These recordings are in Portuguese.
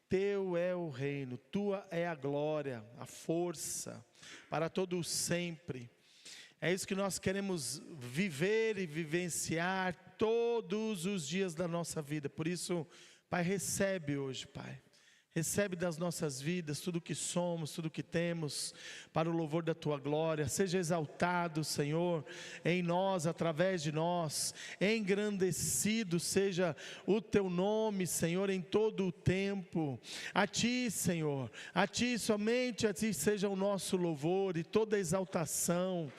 Teu é o reino, tua é a glória, a força, para todo o sempre. É isso que nós queremos viver e vivenciar todos os dias da nossa vida. Por isso, Pai, recebe hoje, Pai. Recebe das nossas vidas tudo que somos, tudo que temos, para o louvor da Tua glória. Seja exaltado, Senhor, em nós, através de nós. Engrandecido seja o Teu nome, Senhor, em todo o tempo. A Ti, Senhor, a Ti, somente a Ti seja o nosso louvor e toda a exaltação.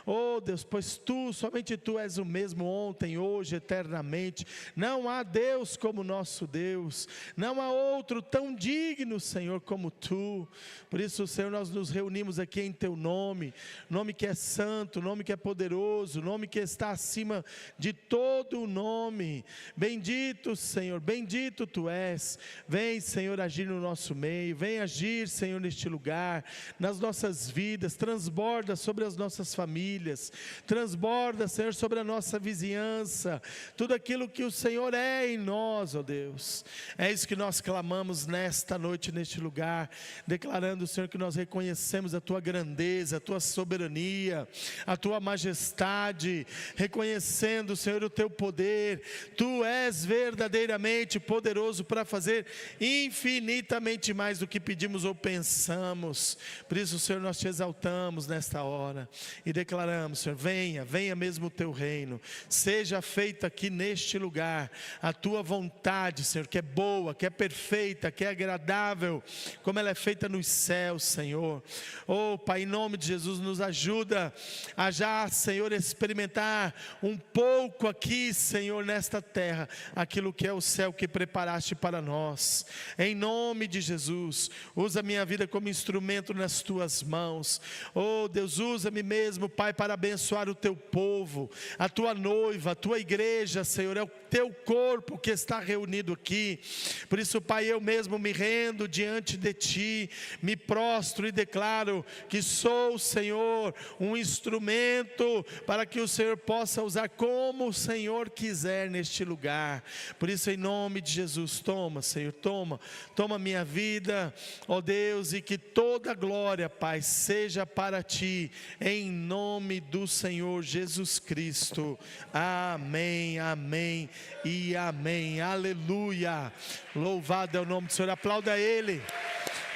Oh Deus, pois Tu, somente Tu és o mesmo ontem, hoje, eternamente. Não há Deus como nosso Deus. Não há outro tão digno, Senhor, como Tu. Por isso, Senhor, nós nos reunimos aqui em Teu nome, nome que é santo, nome que é poderoso, nome que está acima de todo o nome. Bendito, Senhor, bendito Tu és. Vem, Senhor, agir no nosso meio, vem agir, Senhor, neste lugar, nas nossas vidas, transborda sobre as nossas famílias, transborda, Senhor, sobre a nossa vizinhança, tudo aquilo que o Senhor é em nós, ó Deus. É isso que nós clamamos nesta noite, neste lugar, declarando, Senhor, que nós reconhecemos a Tua grandeza, a Tua soberania, a Tua majestade, reconhecendo, Senhor, o Teu poder. Tu és verdadeiramente poderoso para fazer infinitamente mais do que pedimos ou pensamos. Por isso, Senhor, nós Te exaltamos nesta hora e declaramos, Senhor, venha, venha mesmo o Teu reino, seja feita aqui neste lugar a Tua vontade, Senhor, que é boa, que é perfeita, que é agradável, como ela é feita nos céus, Senhor. Oh Pai, em nome de Jesus, nos ajuda a já, Senhor, experimentar um pouco aqui, Senhor, nesta terra, aquilo que é o céu que preparaste para nós. Em nome de Jesus, usa a minha vida como instrumento nas Tuas mãos. Oh Deus, usa-me mesmo, Pai, para abençoar o Teu povo, a Tua noiva, a Tua igreja, Senhor, é o Teu corpo que está reunido aqui. Por isso, Pai, eu mesmo me rendo diante de Ti, me prostro e declaro que sou, Senhor, um instrumento para que o Senhor possa usar como o Senhor quiser neste lugar. Por isso, em nome de Jesus, toma, Senhor, toma minha vida, ó Deus, e que toda glória, Pai, seja para Ti, em nome do Senhor Jesus Cristo. Amém, amém e amém. Aleluia. Louvado é o nome do Senhor. Aplauda Ele,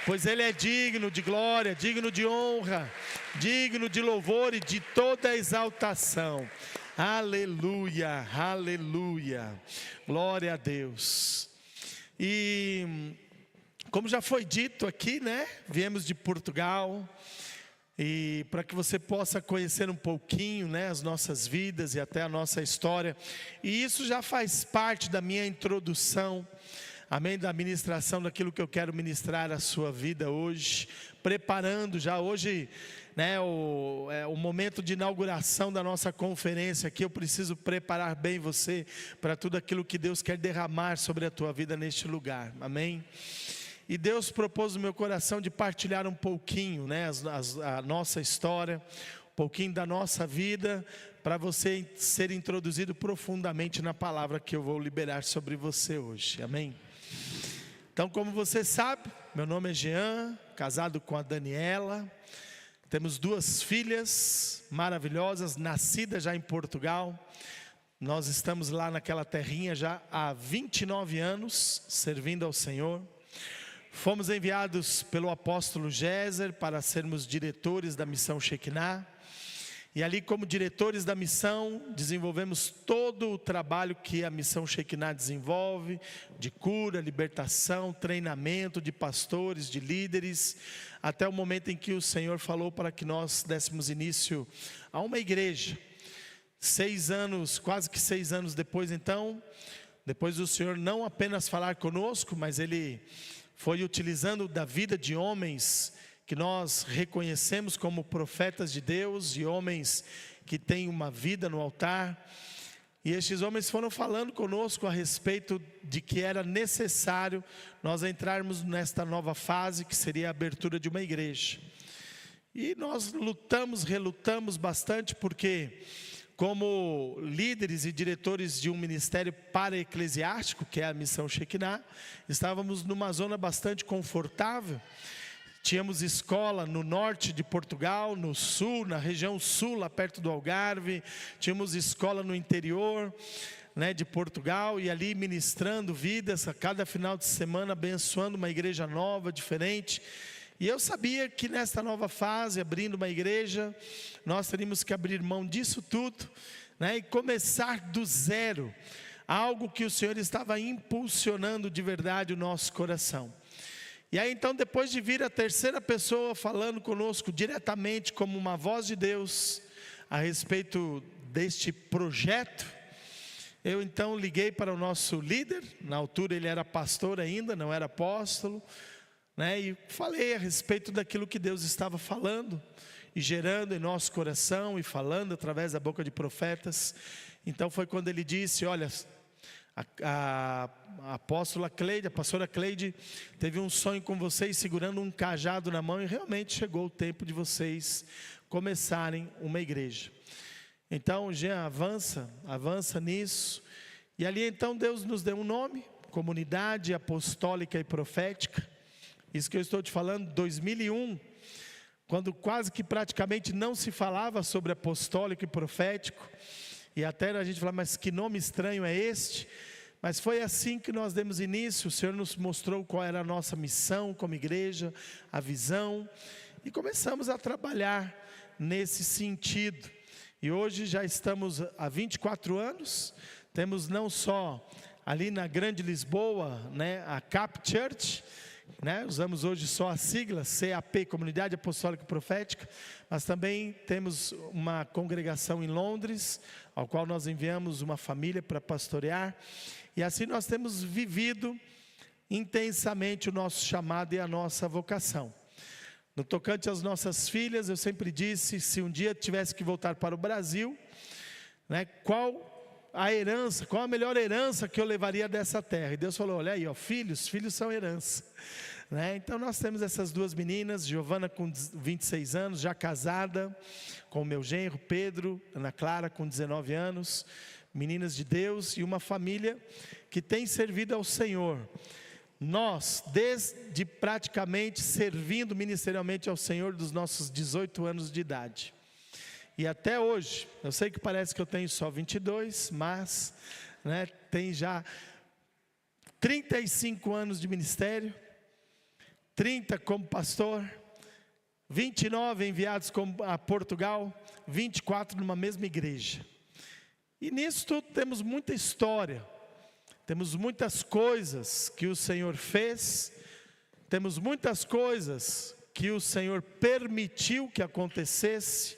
pois Ele é digno de glória, digno de honra, digno de louvor e de toda exaltação. Aleluia, aleluia. Glória a Deus. E como já foi dito aqui, né? Viemos de Portugal. E para que você possa conhecer um pouquinho, né, as nossas vidas e até a nossa história. E isso já faz parte da minha introdução, amém, da ministração daquilo que eu quero ministrar à sua vida hoje. Preparando já hoje, né, o momento de inauguração da nossa conferência aqui. Eu preciso preparar bem você para tudo aquilo que Deus quer derramar sobre a tua vida neste lugar, amém. E Deus propôs no meu coração de partilhar um pouquinho, né, a nossa história, um pouquinho da nossa vida, para você ser introduzido profundamente na palavra que eu vou liberar sobre você hoje, amém? Então, como você sabe, meu nome é Jean, casado com a Daniela, temos 2 filhas maravilhosas, nascidas já em Portugal. Nós estamos lá naquela terrinha já há 29 anos, servindo ao Senhor. Fomos enviados pelo apóstolo Géser para sermos diretores da missão Shekinah. E ali, como diretores da missão, desenvolvemos todo o trabalho que a missão Shekinah desenvolve, de cura, libertação, treinamento de pastores, de líderes, até o momento em que o Senhor falou para que nós dessemos início a uma igreja. 6 anos, quase que 6 anos depois, então, depois do Senhor não apenas falar conosco, mas Ele foi utilizando da vida de homens que nós reconhecemos como profetas de Deus, e homens que têm uma vida no altar. E estes homens foram falando conosco a respeito de que era necessário nós entrarmos nesta nova fase, que seria a abertura de uma igreja. E nós relutamos bastante, porque como líderes e diretores de um ministério para-eclesiástico, que é a Missão Shekinah, estávamos numa zona bastante confortável. Tínhamos escola no norte de Portugal, no sul, na região sul, lá perto do Algarve. Tínhamos escola no interior, de Portugal, e ali ministrando vidas a cada final de semana, abençoando uma igreja nova, diferente. E eu sabia que nesta nova fase, abrindo uma igreja, nós teríamos que abrir mão disso tudo, e começar do zero, algo que o Senhor estava impulsionando de verdade o nosso coração. E aí então, depois de vir a terceira pessoa falando conosco diretamente como uma voz de Deus a respeito deste projeto, eu então liguei para o nosso líder. Na altura ele era pastor ainda, não era apóstolo, e falei a respeito daquilo que Deus estava falando e gerando em nosso coração e falando através da boca de profetas. Então foi quando ele disse: olha, a apóstola Cleide, a pastora Cleide, teve um sonho com vocês segurando um cajado na mão, e realmente chegou o tempo de vocês começarem uma igreja. Então, Jean, avança nisso. E ali então Deus nos deu um nome: Comunidade Apostólica e Profética. Isso que eu estou te falando, 2001, quando quase que praticamente não se falava sobre apostólico e profético. E até a gente falava, mas que nome estranho é este? Mas foi assim que nós demos início. O Senhor nos mostrou qual era a nossa missão como igreja, a visão, e começamos a trabalhar nesse sentido. E hoje já estamos há 24 anos, temos não só ali na Grande Lisboa, a Cap Church, usamos hoje só a sigla CAP, Comunidade Apostólica e Profética, mas também temos uma congregação em Londres, ao qual nós enviamos uma família para pastorear, e assim nós temos vivido intensamente o nosso chamado e a nossa vocação. No tocante às nossas filhas, eu sempre disse, se um dia tivesse que voltar para o Brasil, qual a melhor herança que eu levaria dessa terra? E Deus falou: olha aí, filhos são herança. Então nós temos essas duas meninas, Giovana com 26 anos, já casada com o meu genro Pedro, Ana Clara com 19 anos, meninas de Deus, e uma família que tem servido ao Senhor. Nós, desde praticamente servindo ministerialmente ao Senhor dos nossos 18 anos de idade. E até hoje, eu sei que parece que eu tenho só 22, mas tem já 35 anos de ministério, 30 como pastor, 29 enviados a Portugal, 24 numa mesma igreja. E nisso tudo temos muita história, temos muitas coisas que o Senhor fez, temos muitas coisas que o Senhor permitiu que acontecesse,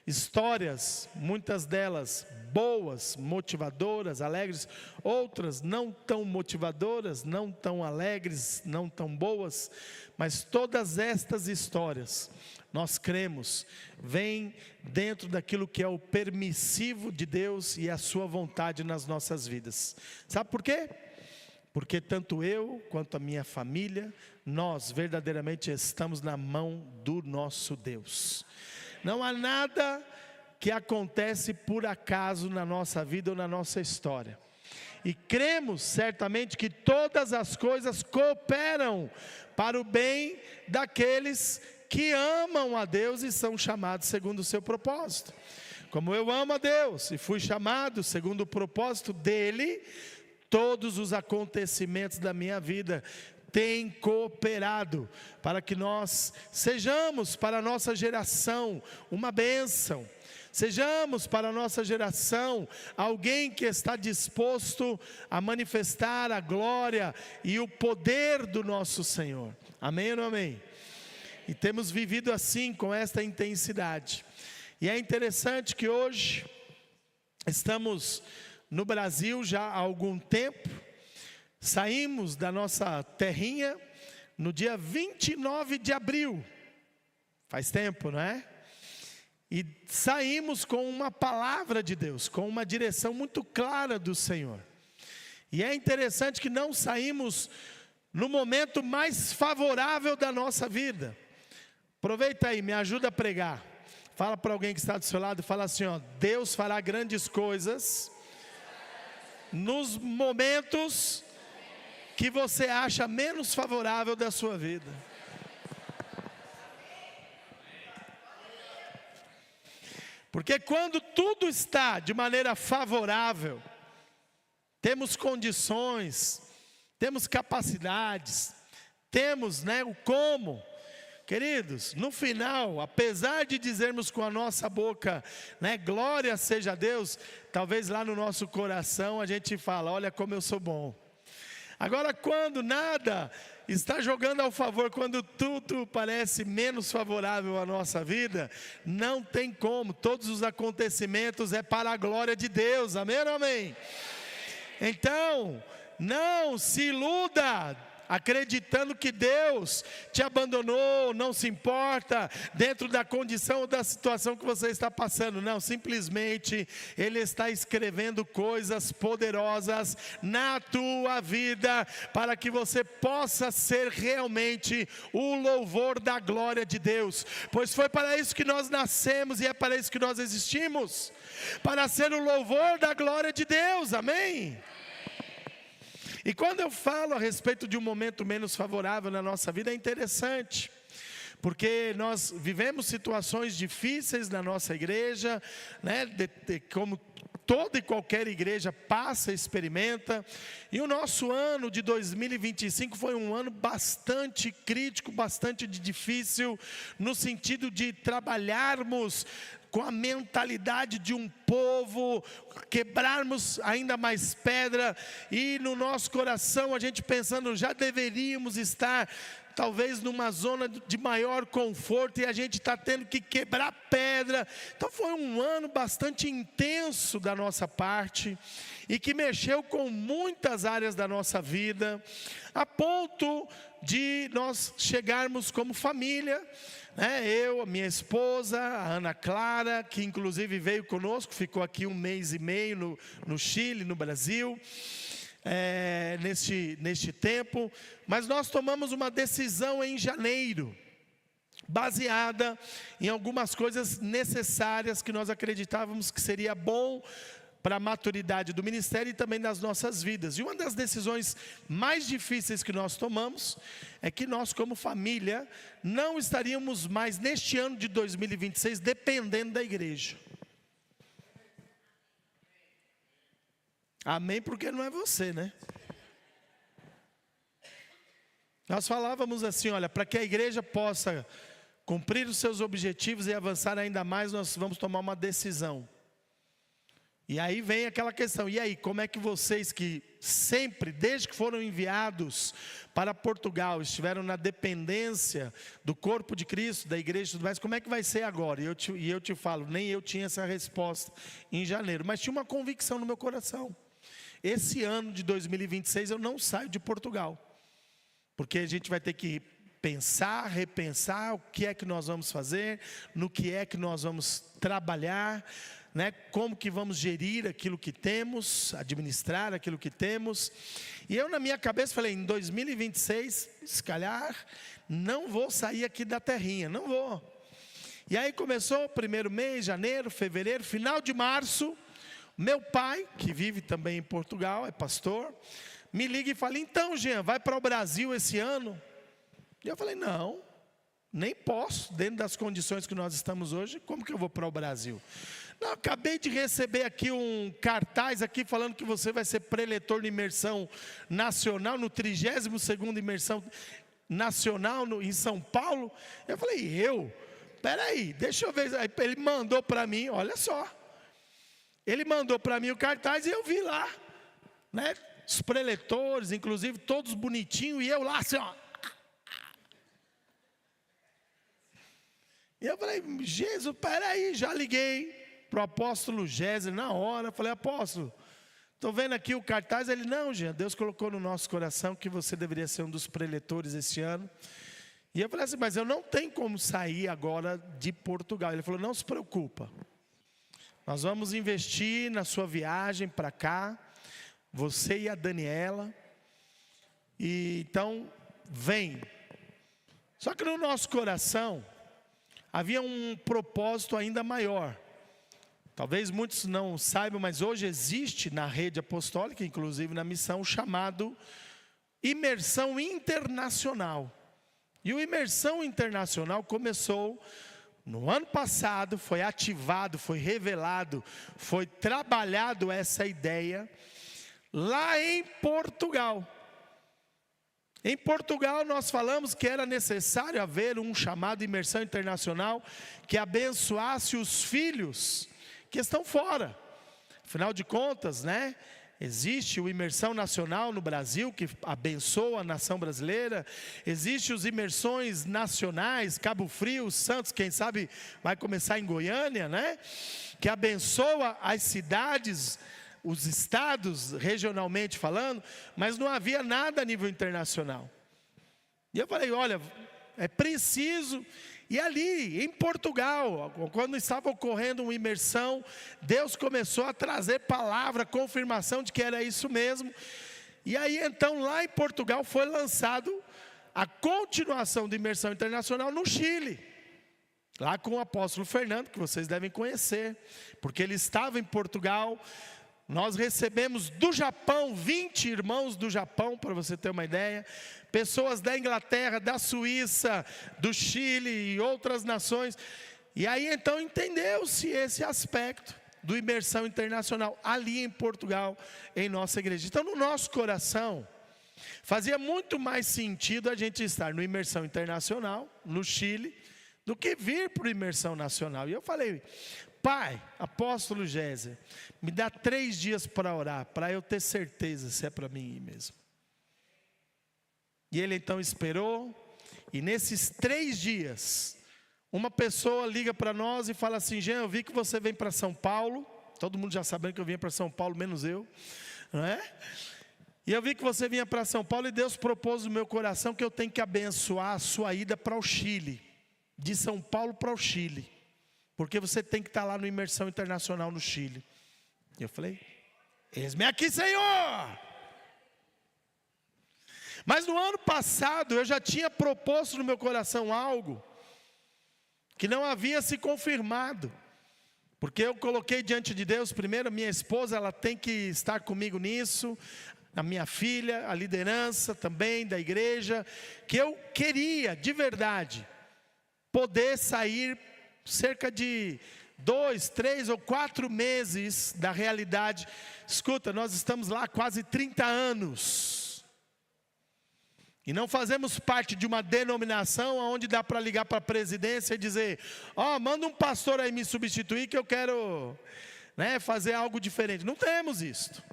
histórias, muitas delas boas, motivadoras, alegres, outras não tão motivadoras, não tão alegres, não tão boas, mas todas estas histórias, nós cremos, vêm dentro daquilo que é o permissivo de Deus e a sua vontade nas nossas vidas. Sabe por quê? Porque tanto eu quanto a minha família, nós verdadeiramente estamos na mão do nosso Deus. Não há nada que acontece por acaso na nossa vida ou na nossa história. E cremos certamente que todas as coisas cooperam para o bem daqueles que amam a Deus e são chamados segundo o seu propósito. Como eu amo a Deus e fui chamado segundo o propósito dele, todos os acontecimentos da minha vida tem cooperado para que nós sejamos para a nossa geração uma bênção, sejamos para a nossa geração alguém que está disposto a manifestar a glória e o poder do nosso Senhor. Amém ou não amém? E temos vivido assim, com esta intensidade. E é interessante que hoje estamos no Brasil já há algum tempo. Saímos da nossa terrinha no dia 29 de abril, faz tempo, não é? E saímos com uma palavra de Deus, com uma direção muito clara do Senhor. E é interessante que não saímos no momento mais favorável da nossa vida. Aproveita aí, me ajuda a pregar. Fala para alguém que está do seu lado e fala assim, ó, Deus fará grandes coisas nos momentos que você acha menos favorável da sua vida. Porque quando tudo está de maneira favorável, temos condições, temos capacidades, temos, o como. Queridos, no final, apesar de dizermos com a nossa boca, glória seja a Deus, talvez lá no nosso coração a gente fala, olha como eu sou bom. Agora, quando nada está jogando ao favor, quando tudo parece menos favorável à nossa vida, não tem como, todos os acontecimentos é para a glória de Deus, amém ou amém? Então, não se iluda acreditando que Deus te abandonou, não se importa dentro da condição ou da situação que você está passando. Não, simplesmente Ele está escrevendo coisas poderosas na tua vida, para que você possa ser realmente o louvor da glória de Deus, pois foi para isso que nós nascemos e é para isso que nós existimos, para ser o louvor da glória de Deus, amém? E quando eu falo a respeito de um momento menos favorável na nossa vida, é interessante, porque nós vivemos situações difíceis na nossa igreja, como toda e qualquer igreja passa, experimenta, e o nosso ano de 2025 foi um ano bastante crítico, bastante difícil, no sentido de trabalharmos com a mentalidade de um povo, quebrarmos ainda mais pedra, e no nosso coração a gente pensando, já deveríamos estar talvez numa zona de maior conforto, e a gente está tendo que quebrar pedra. Então foi um ano bastante intenso da nossa parte, e que mexeu com muitas áreas da nossa vida, a ponto de nós chegarmos como família, eu, a minha esposa, a Ana Clara, que inclusive veio conosco, ficou aqui 1 mês e meio no Chile, no Brasil, neste tempo, mas nós tomamos uma decisão em janeiro, baseada em algumas coisas necessárias que nós acreditávamos que seria bom para a maturidade do ministério e também das nossas vidas. E uma das decisões mais difíceis que nós tomamos é que nós, como família, não estaríamos mais neste ano de 2026 dependendo da igreja. Amém, porque não é você, Nós falávamos assim, olha, para que a igreja possa cumprir os seus objetivos e avançar ainda mais, nós vamos tomar uma decisão. E aí vem aquela questão, e aí, como é que vocês que sempre, desde que foram enviados para Portugal, estiveram na dependência do corpo de Cristo, da igreja e tudo mais, como é que vai ser agora? E eu te falo, nem eu tinha essa resposta em janeiro, mas tinha uma convicção no meu coração. Esse ano de 2026 eu não saio de Portugal, porque a gente vai ter que pensar, repensar o que é que nós vamos fazer, no que é que nós vamos trabalhar, como que vamos gerir aquilo que temos, administrar aquilo que temos. E eu na minha cabeça falei, em 2026, se calhar, não vou sair aqui da terrinha, não vou. E aí começou o primeiro mês, janeiro, fevereiro, final de março, meu pai, que vive também em Portugal, é pastor, me liga e fala, então Jean, vai para o Brasil esse ano? E eu falei, não, nem posso, dentro das condições que nós estamos hoje, como que eu vou para o Brasil? Não, acabei de receber aqui um cartaz aqui falando que você vai ser preletor de imersão nacional, no 32ª imersão nacional em São Paulo. Eu falei, peraí, deixa eu ver. Aí ele mandou para mim, olha só. Ele mandou para mim o cartaz e eu vi lá, os preletores, inclusive todos bonitinhos, e eu lá assim, ó. E eu falei, Jesus, peraí, já liguei para o apóstolo Géser na hora, falei, apóstolo, estou vendo aqui o cartaz. Ele, não, Jean, Deus colocou no nosso coração que você deveria ser um dos preletores este ano. E eu falei assim, mas eu não tenho como sair agora de Portugal. Ele falou, não se preocupa, nós vamos investir na sua viagem para cá, você e a Daniela, e então vem. Só que no nosso coração, havia um propósito ainda maior. Talvez muitos não saibam, mas hoje existe na rede apostólica, inclusive na missão, chamado Imersão Internacional. E o Imersão Internacional começou no ano passado, foi ativado, foi revelado, foi trabalhado essa ideia lá em Portugal. Em Portugal nós falamos que era necessário haver um chamado Imersão Internacional que abençoasse os filhos que estão fora. Afinal de contas, né? Existe o Imersão Nacional no Brasil, que abençoa a nação brasileira. Existe os Imersões Nacionais, Cabo Frio, Santos, quem sabe vai começar em Goiânia, né? Que abençoa as cidades, os estados, regionalmente falando, mas não havia nada a nível internacional. E eu falei, olha, é preciso. E ali, em Portugal, quando estava ocorrendo uma imersão, Deus começou a trazer palavra, confirmação de que era isso mesmo. E aí então, lá em Portugal, foi lançado a continuação da imersão internacional no Chile. Lá com o apóstolo Fernando, que vocês devem conhecer, porque ele estava em Portugal. Nós recebemos do Japão, 20 irmãos do Japão, para você ter uma ideia. Pessoas da Inglaterra, da Suíça, do Chile e outras nações. E aí então entendeu-se esse aspecto do imersão internacional ali em Portugal, em nossa igreja. Então no nosso coração, fazia muito mais sentido a gente estar no imersão internacional, no Chile, do que vir para o imersão nacional. E eu falei, pai, apóstolo Géser, me dá 3 dias para orar, para eu ter certeza se é para mim ir mesmo. E ele então esperou, e nesses 3 dias, uma pessoa liga para nós e fala assim, Jean, eu vi que você vem para São Paulo, todo mundo já sabendo que eu vinha para São Paulo, menos eu, não é? E eu vi que você vinha para São Paulo e Deus propôs no meu coração que eu tenho que abençoar a sua ida para o Chile, de São Paulo para o Chile, porque você tem que estar lá no Imersão Internacional no Chile. E eu falei, eis-me aqui, Senhor! Mas no ano passado eu já tinha proposto no meu coração algo que não havia se confirmado. Porque eu coloquei diante de Deus, primeiro a minha esposa, ela tem que estar comigo nisso, a minha filha, a liderança também da igreja, que eu queria de verdade poder sair cerca de 2, 3 ou 4 meses da realidade. Escuta, nós estamos lá há quase 30 anos. E não fazemos parte de uma denominação onde dá para ligar para a presidência e dizer, manda um pastor aí me substituir que eu quero, né, fazer algo diferente. Não temos isso.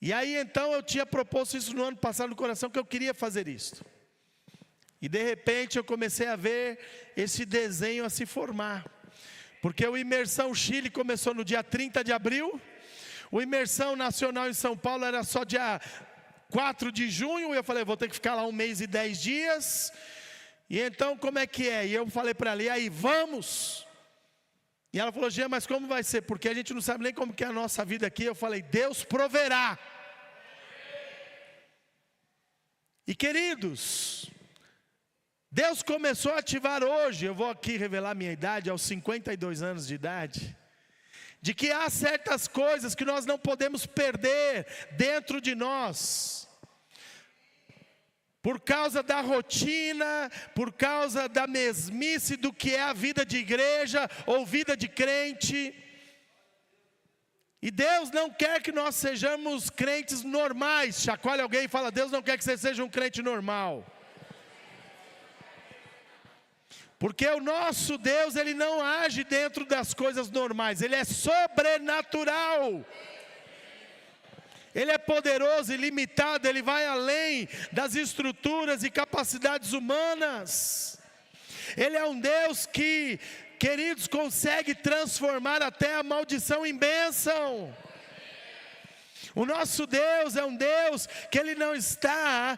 E aí então eu tinha proposto isso no ano passado no coração, que eu queria fazer isso. E de repente eu comecei a ver esse desenho a se formar. Porque o Imersão Chile começou no dia 30 de abril. O Imersão Nacional em São Paulo era só dia 4 de junho, e eu falei, vou ter que ficar lá 1 mês e 10 dias, e então como é que é? E eu falei para ela, e aí, vamos? E ela falou, Jean, mas como vai ser? Porque a gente não sabe nem como que é a nossa vida aqui. Eu falei, Deus proverá. E queridos, Deus começou a ativar hoje, eu vou aqui revelar minha idade, aos 52 anos de idade, de que há certas coisas que nós não podemos perder dentro de nós, por causa da rotina, por causa da mesmice do que é a vida de igreja ou vida de crente. E Deus não quer que nós sejamos crentes normais. Chacoalha alguém e fala, Deus não quer que você seja um crente normal. Porque o nosso Deus, Ele não age dentro das coisas normais, Ele é sobrenatural. Ele é poderoso, ilimitado, Ele vai além das estruturas e capacidades humanas. Ele é um Deus que, queridos, consegue transformar até a maldição em bênção. O nosso Deus é um Deus que Ele não está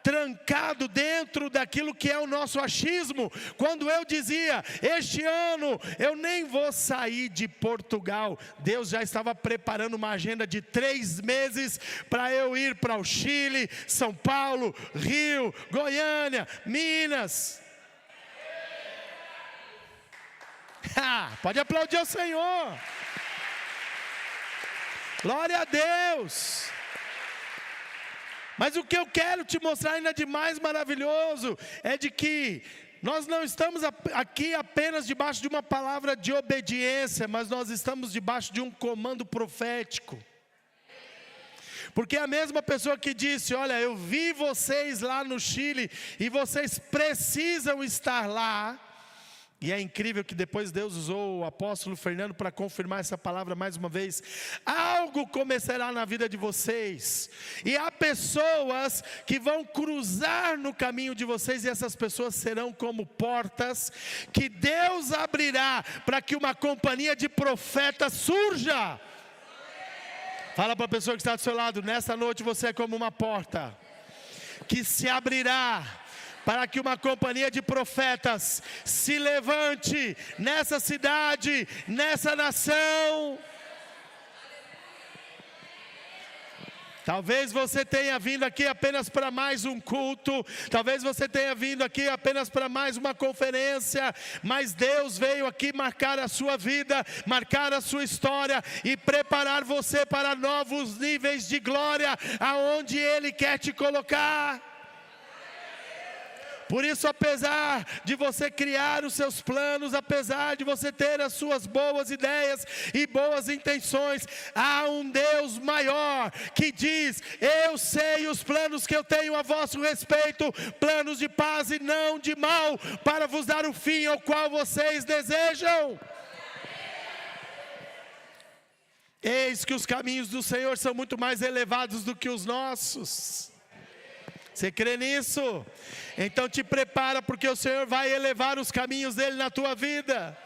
trancado dentro daquilo que é o nosso achismo. Quando eu dizia, este ano eu nem vou sair de Portugal, Deus já estava preparando uma agenda de 3 meses para eu ir para o Chile, São Paulo, Rio, Goiânia, Minas. Pode aplaudir ao Senhor. Glória a Deus. Mas o que eu quero te mostrar ainda de mais maravilhoso é de que nós não estamos aqui apenas debaixo de uma palavra de obediência, mas nós estamos debaixo de um comando profético. Porque a mesma pessoa que disse, olha, eu vi vocês lá no Chile e vocês precisam estar lá. E é incrível que depois Deus usou o apóstolo Fernando para confirmar essa palavra mais uma vez. Algo começará na vida de vocês. E há pessoas que vão cruzar no caminho de vocês. E essas pessoas serão como portas que Deus abrirá para que uma companhia de profetas surja. Fala para a pessoa que está do seu lado, nessa noite você é como uma porta que se abrirá para que uma companhia de profetas se levante nessa cidade, nessa nação. Talvez você tenha vindo aqui apenas para mais um culto, talvez você tenha vindo aqui apenas para mais uma conferência, mas Deus veio aqui marcar a sua vida, marcar a sua história e preparar você para novos níveis de glória, aonde Ele quer te colocar. Por isso, apesar de você criar os seus planos, apesar de você ter as suas boas ideias e boas intenções, há um Deus maior que diz, eu sei os planos que eu tenho a vosso respeito, planos de paz e não de mal, para vos dar o fim ao qual vocês desejam. Eis que os caminhos do Senhor são muito mais elevados do que os nossos. Você crê nisso? Então te prepara, porque o Senhor vai elevar os caminhos dele na tua vida.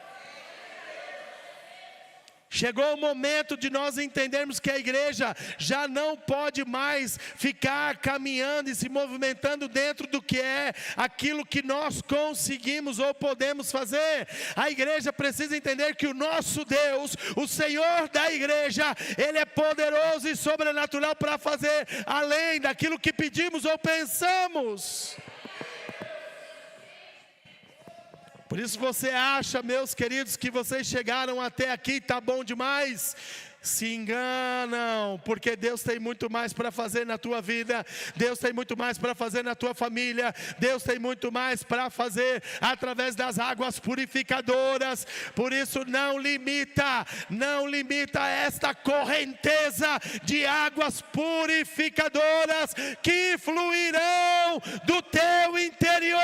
Chegou o momento de nós entendermos que a igreja já não pode mais ficar caminhando e se movimentando dentro do que é aquilo que nós conseguimos ou podemos fazer. A igreja precisa entender que o nosso Deus, o Senhor da igreja, Ele é poderoso e sobrenatural para fazer além daquilo que pedimos ou pensamos. Por isso você acha, meus queridos, que vocês chegaram até aqui, está bom demais? Se enganam, porque Deus tem muito mais para fazer na tua vida, Deus tem muito mais para fazer na tua família, Deus tem muito mais para fazer através das águas purificadoras. Por isso não limita esta correnteza de águas purificadoras que fluirão do teu interior.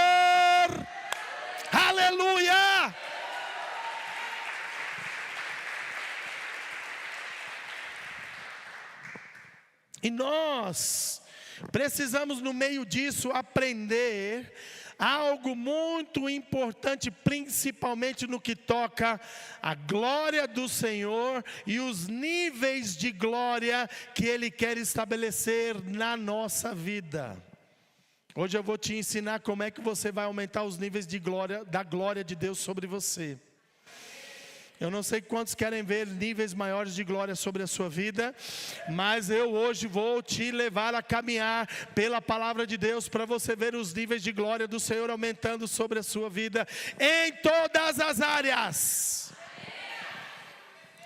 Aleluia! E nós precisamos no meio disso aprender algo muito importante, principalmente no que toca a glória do Senhor e os níveis de glória que Ele quer estabelecer na nossa vida. Hoje eu vou te ensinar como é que você vai aumentar os níveis de glória, da glória de Deus sobre você. Eu não sei quantos querem ver níveis maiores de glória sobre a sua vida, mas eu hoje vou te levar a caminhar pela palavra de Deus para você ver os níveis de glória do Senhor aumentando sobre a sua vida em todas as áreas.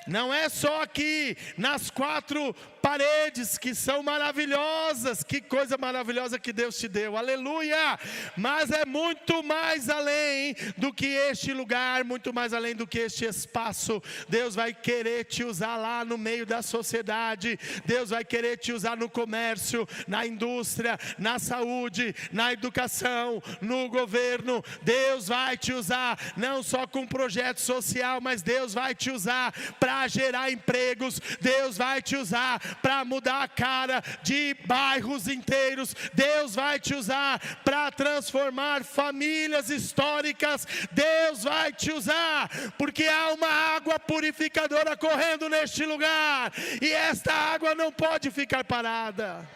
Não é só aqui nas 4 paredes que são maravilhosas, que coisa maravilhosa que Deus te deu, aleluia, mas é muito mais além do que este lugar, muito mais além do que este espaço. Deus vai querer te usar lá no meio da sociedade, Deus vai querer te usar no comércio, na indústria, na saúde, na educação, no governo. Deus vai te usar não só com projeto social, mas Deus vai te usar para gerar empregos, Deus vai te usar para mudar a cara de bairros inteiros, Deus vai te usar para transformar famílias históricas, Deus vai te usar, porque há uma água purificadora correndo neste lugar, e esta água não pode ficar parada.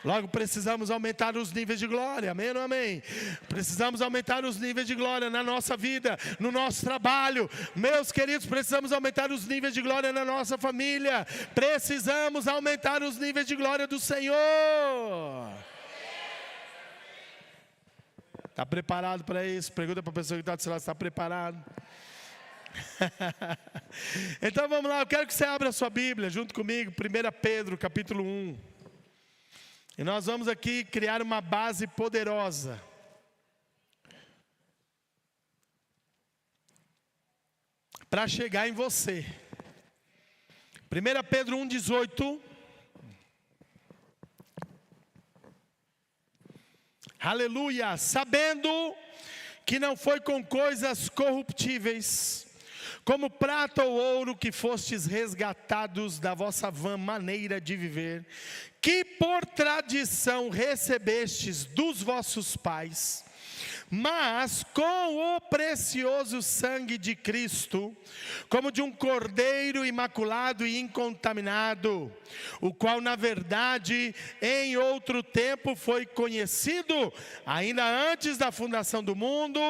Logo precisamos aumentar os níveis de glória, amém ou não amém? Precisamos aumentar os níveis de glória na nossa vida, no nosso trabalho. Meus queridos, precisamos aumentar os níveis de glória na nossa família. Precisamos aumentar os níveis de glória do Senhor. Está preparado para isso? Pergunta para a pessoa que está do seu lado, está preparado? Então vamos lá, eu quero que você abra a sua Bíblia junto comigo, 1 Pedro capítulo 1. E nós vamos aqui criar uma base poderosa. Para chegar em você. 1 Pedro 1,18. Aleluia! Sabendo que não foi com coisas corruptíveis, como prata ou ouro, que fostes resgatados da vossa vã maneira de viver, que por tradição recebestes dos vossos pais, mas com o precioso sangue de Cristo, como de um cordeiro imaculado e incontaminado, o qual na verdade em outro tempo foi conhecido, ainda antes da fundação do mundo,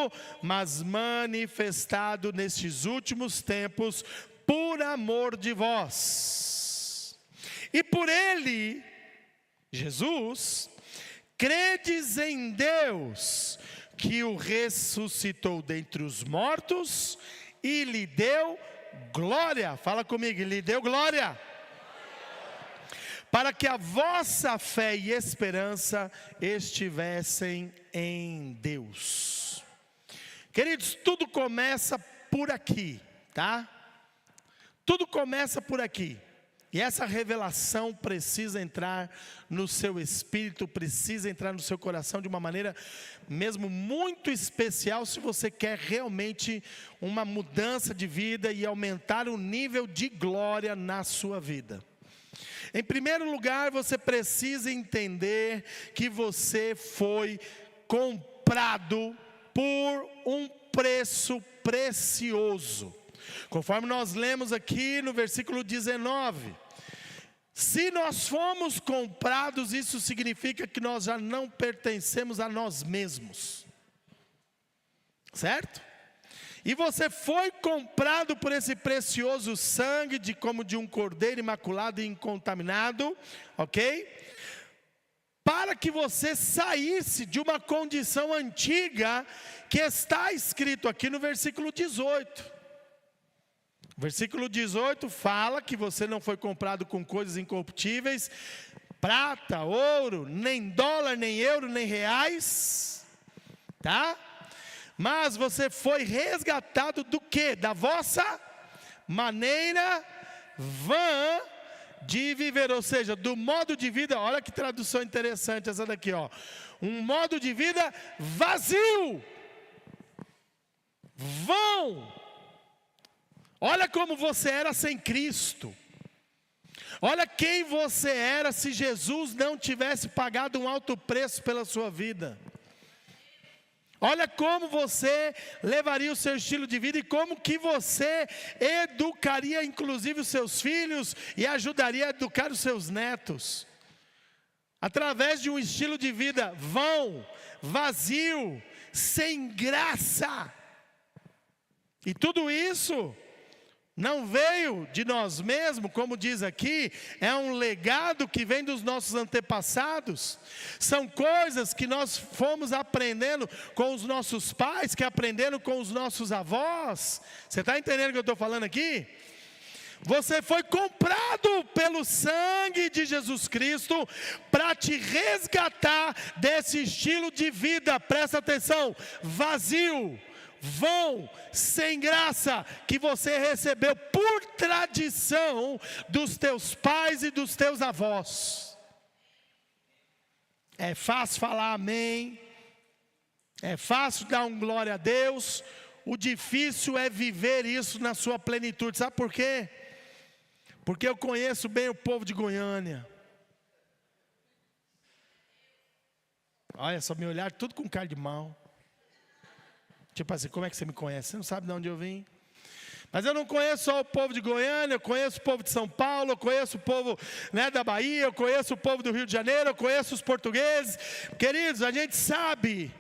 mas manifestado nestes últimos tempos, por amor de vós. E por ele, Jesus, credes em Deus, que o ressuscitou dentre os mortos e lhe deu glória. Fala comigo, lhe deu glória. Para que a vossa fé e esperança estivessem em Deus. Queridos, tudo começa por aqui, tá? Tudo começa por aqui. E essa revelação precisa entrar no seu espírito, precisa entrar no seu coração de uma maneira mesmo muito especial, se você quer realmente uma mudança de vida e aumentar o nível de glória na sua vida. Em primeiro lugar, você precisa entender que você foi comprado por um preço precioso. Conforme nós lemos aqui no versículo 19. Se nós fomos comprados, isso significa que nós já não pertencemos a nós mesmos. Certo? E você foi comprado por esse precioso sangue, como de um cordeiro imaculado e incontaminado, ok? Para que você saísse de uma condição antiga, que está escrito aqui no versículo 18. Versículo 18 fala que você não foi comprado com coisas incorruptíveis, prata, ouro, nem dólar, nem euro, nem reais, tá? Mas você foi resgatado do quê? Da vossa maneira vã de viver, ou seja, do modo de vida. Olha que tradução interessante essa daqui, ó. Um modo de vida vazio, vão. Olha como você era sem Cristo. Olha quem você era se Jesus não tivesse pagado um alto preço pela sua vida. Olha como você levaria o seu estilo de vida e como que você educaria inclusive os seus filhos e ajudaria a educar os seus netos. Através de um estilo de vida vão, vazio, sem graça. E tudo isso não veio de nós mesmos, como diz aqui, é um legado que vem dos nossos antepassados. São coisas que nós fomos aprendendo com os nossos pais, que aprenderam com os nossos avós. Você está entendendo o que eu estou falando aqui? Você foi comprado pelo sangue de Jesus Cristo para te resgatar desse estilo de vida, presta atenção, vazio, vão, sem graça, que você recebeu por tradição dos teus pais e dos teus avós. É fácil falar amém, é fácil dar um glória a Deus, o difícil é viver isso na sua plenitude. Sabe por quê? Porque eu conheço bem o povo de Goiânia. Olha, só me olhar tudo com cara de mal. Tipo assim, como é que você me conhece? Você não sabe de onde eu vim. Mas eu não conheço só o povo de Goiânia, eu conheço o povo de São Paulo, eu conheço o povo, da Bahia, eu conheço o povo do Rio de Janeiro, eu conheço os portugueses. Queridos, a gente sabe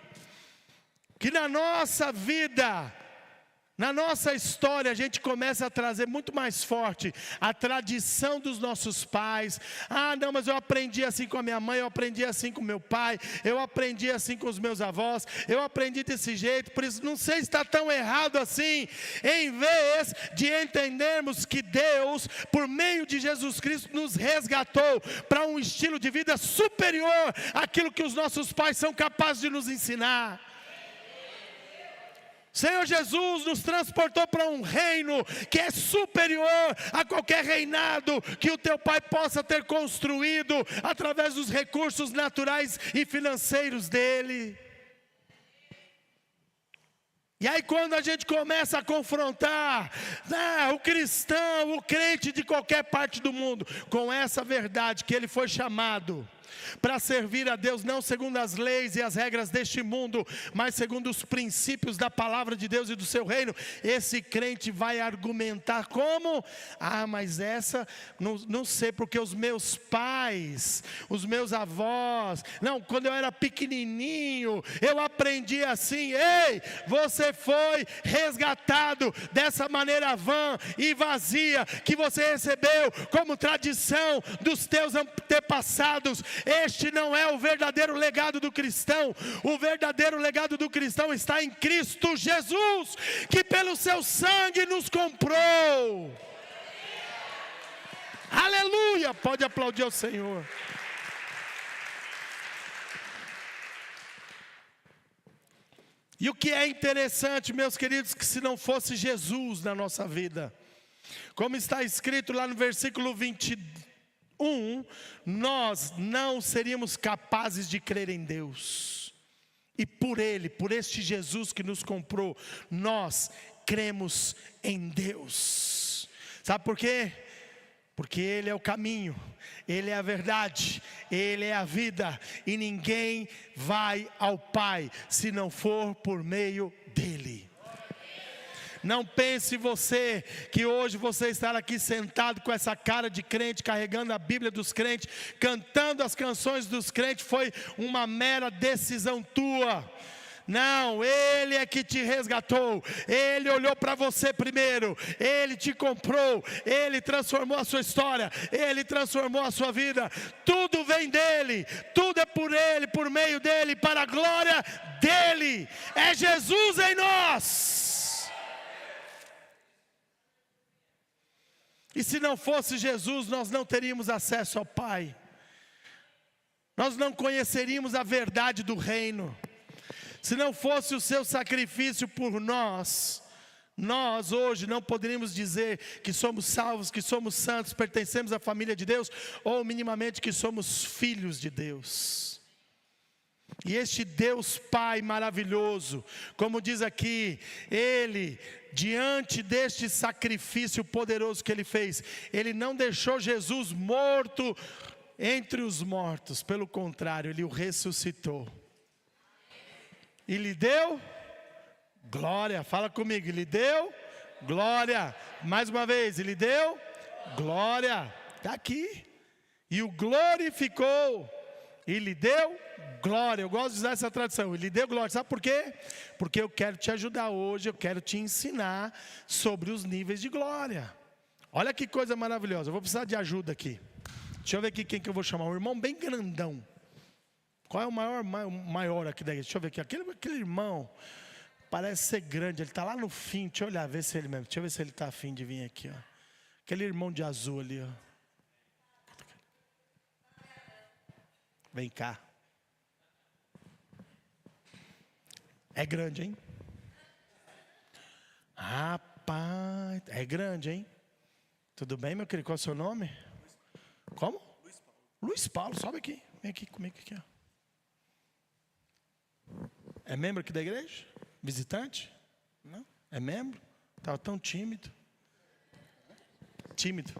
que na nossa vida Na nossa história, a gente começa a trazer muito mais forte a tradição dos nossos pais. Ah, não, mas eu aprendi assim com a minha mãe, eu aprendi assim com meu pai, eu aprendi assim com os meus avós, eu aprendi desse jeito. Por isso, não sei se está tão errado assim, em vez de entendermos que Deus, por meio de Jesus Cristo, nos resgatou para um estilo de vida superior àquilo que os nossos pais são capazes de nos ensinar. Senhor Jesus nos transportou para um reino que é superior a qualquer reinado que o teu pai possa ter construído através dos recursos naturais e financeiros dele. E aí quando a gente começa a confrontar o cristão, o crente de qualquer parte do mundo, com essa verdade que ele foi chamado para servir a Deus, não segundo as leis e as regras deste mundo, mas segundo os princípios da palavra de Deus e do seu reino, esse crente vai argumentar como? Ah, mas essa, não sei, porque os meus pais, os meus avós, não, quando eu era pequenininho, eu aprendi assim. Ei, você foi resgatado dessa maneira vã e vazia, que você recebeu como tradição dos teus antepassados. Este não é o verdadeiro legado do cristão. O verdadeiro legado do cristão está em Cristo Jesus, que pelo seu sangue nos comprou. Aleluia! Pode aplaudir ao Senhor. E o que é interessante, meus queridos, que se não fosse Jesus na nossa vida, como está escrito lá no versículo 21, nós não seríamos capazes de crer em Deus. E por Ele, por este Jesus que nos comprou, nós cremos em Deus. Sabe por quê? Porque Ele é o caminho, Ele é a verdade, Ele é a vida, e ninguém vai ao Pai se não for por meio dEle. Não pense você que hoje você estar aqui sentado com essa cara de crente, carregando a Bíblia dos crentes, cantando as canções dos crentes, foi uma mera decisão tua. Não, Ele é que te resgatou, Ele olhou para você primeiro, Ele te comprou, Ele transformou a sua história, Ele transformou a sua vida. Tudo vem dEle, tudo é por Ele, por meio dEle, para a glória dEle. É Jesus em nós. E se não fosse Jesus, nós não teríamos acesso ao Pai. Nós não conheceríamos a verdade do reino. Se não fosse o seu sacrifício por nós, nós hoje não poderíamos dizer que somos salvos, que somos santos, pertencemos à família de Deus, ou minimamente que somos filhos de Deus. E este Deus Pai maravilhoso, como diz aqui, Ele, diante deste sacrifício poderoso que Ele fez, Ele não deixou Jesus morto entre os mortos, pelo contrário, Ele o ressuscitou. E lhe deu glória, fala comigo, Ele deu glória, mais uma vez, Ele deu glória, está aqui, e o glorificou, e lhe deu glória. Eu gosto de usar essa tradução, Ele deu glória, sabe por quê? Porque eu quero te ajudar hoje, eu quero te ensinar sobre os níveis de glória. Olha que coisa maravilhosa, eu vou precisar de ajuda aqui. Deixa eu ver aqui quem que eu vou chamar, um irmão bem grandão. Qual é o maior aqui da igreja? Deixa eu ver aqui, aquele irmão, parece ser grande, ele está lá no fim, deixa eu olhar, ver se ele mesmo, deixa eu ver se ele está afim de vir aqui, ó. Aquele irmão de azul ali, ó. Vem cá. É grande, hein? Rapaz, é grande, hein? Tudo bem, meu querido? Qual é o seu nome? Como? Luiz Paulo. Luiz Paulo, sobe aqui. Vem aqui comigo aqui, ó. É membro aqui da igreja? Visitante? Não? É membro? Estava tão tímido. Tímido.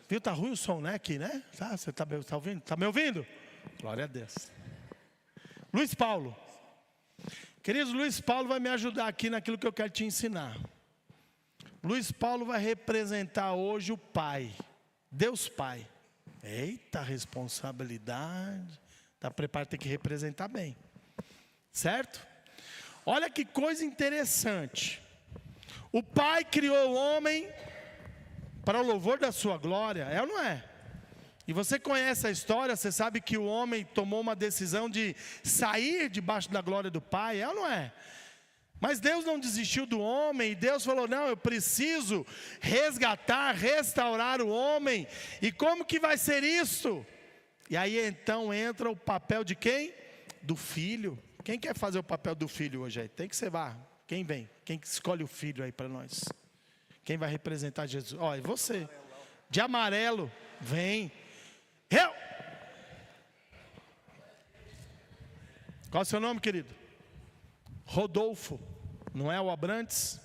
Viu, tá ruim o som, né? Aqui, né? Tá, você tá ouvindo? Tá me ouvindo? Glória a Deus. Luiz Paulo. Queridos, Luiz Paulo vai me ajudar aqui naquilo que eu quero te ensinar. Luiz Paulo vai representar hoje o Pai, Deus Pai. Eita responsabilidade. Está preparado, tem que representar bem. Certo? Olha que coisa interessante. O Pai criou o homem para o louvor da sua glória, é ou não é? E você conhece a história, você sabe que o homem tomou uma decisão de sair debaixo da glória do Pai, é ou não é? Mas Deus não desistiu do homem, e Deus falou, não, eu preciso resgatar, restaurar o homem. E como que vai ser isso? E aí então entra o papel de quem? Do filho. Quem quer fazer o papel do filho hoje aí? Tem que ser vá. Quem vem? Quem escolhe o filho aí para nós? Quem vai representar Jesus? Ó, é você. De amarelo, vem. Eu. Qual é o seu nome, querido? Rodolfo. Não é o Abrantes?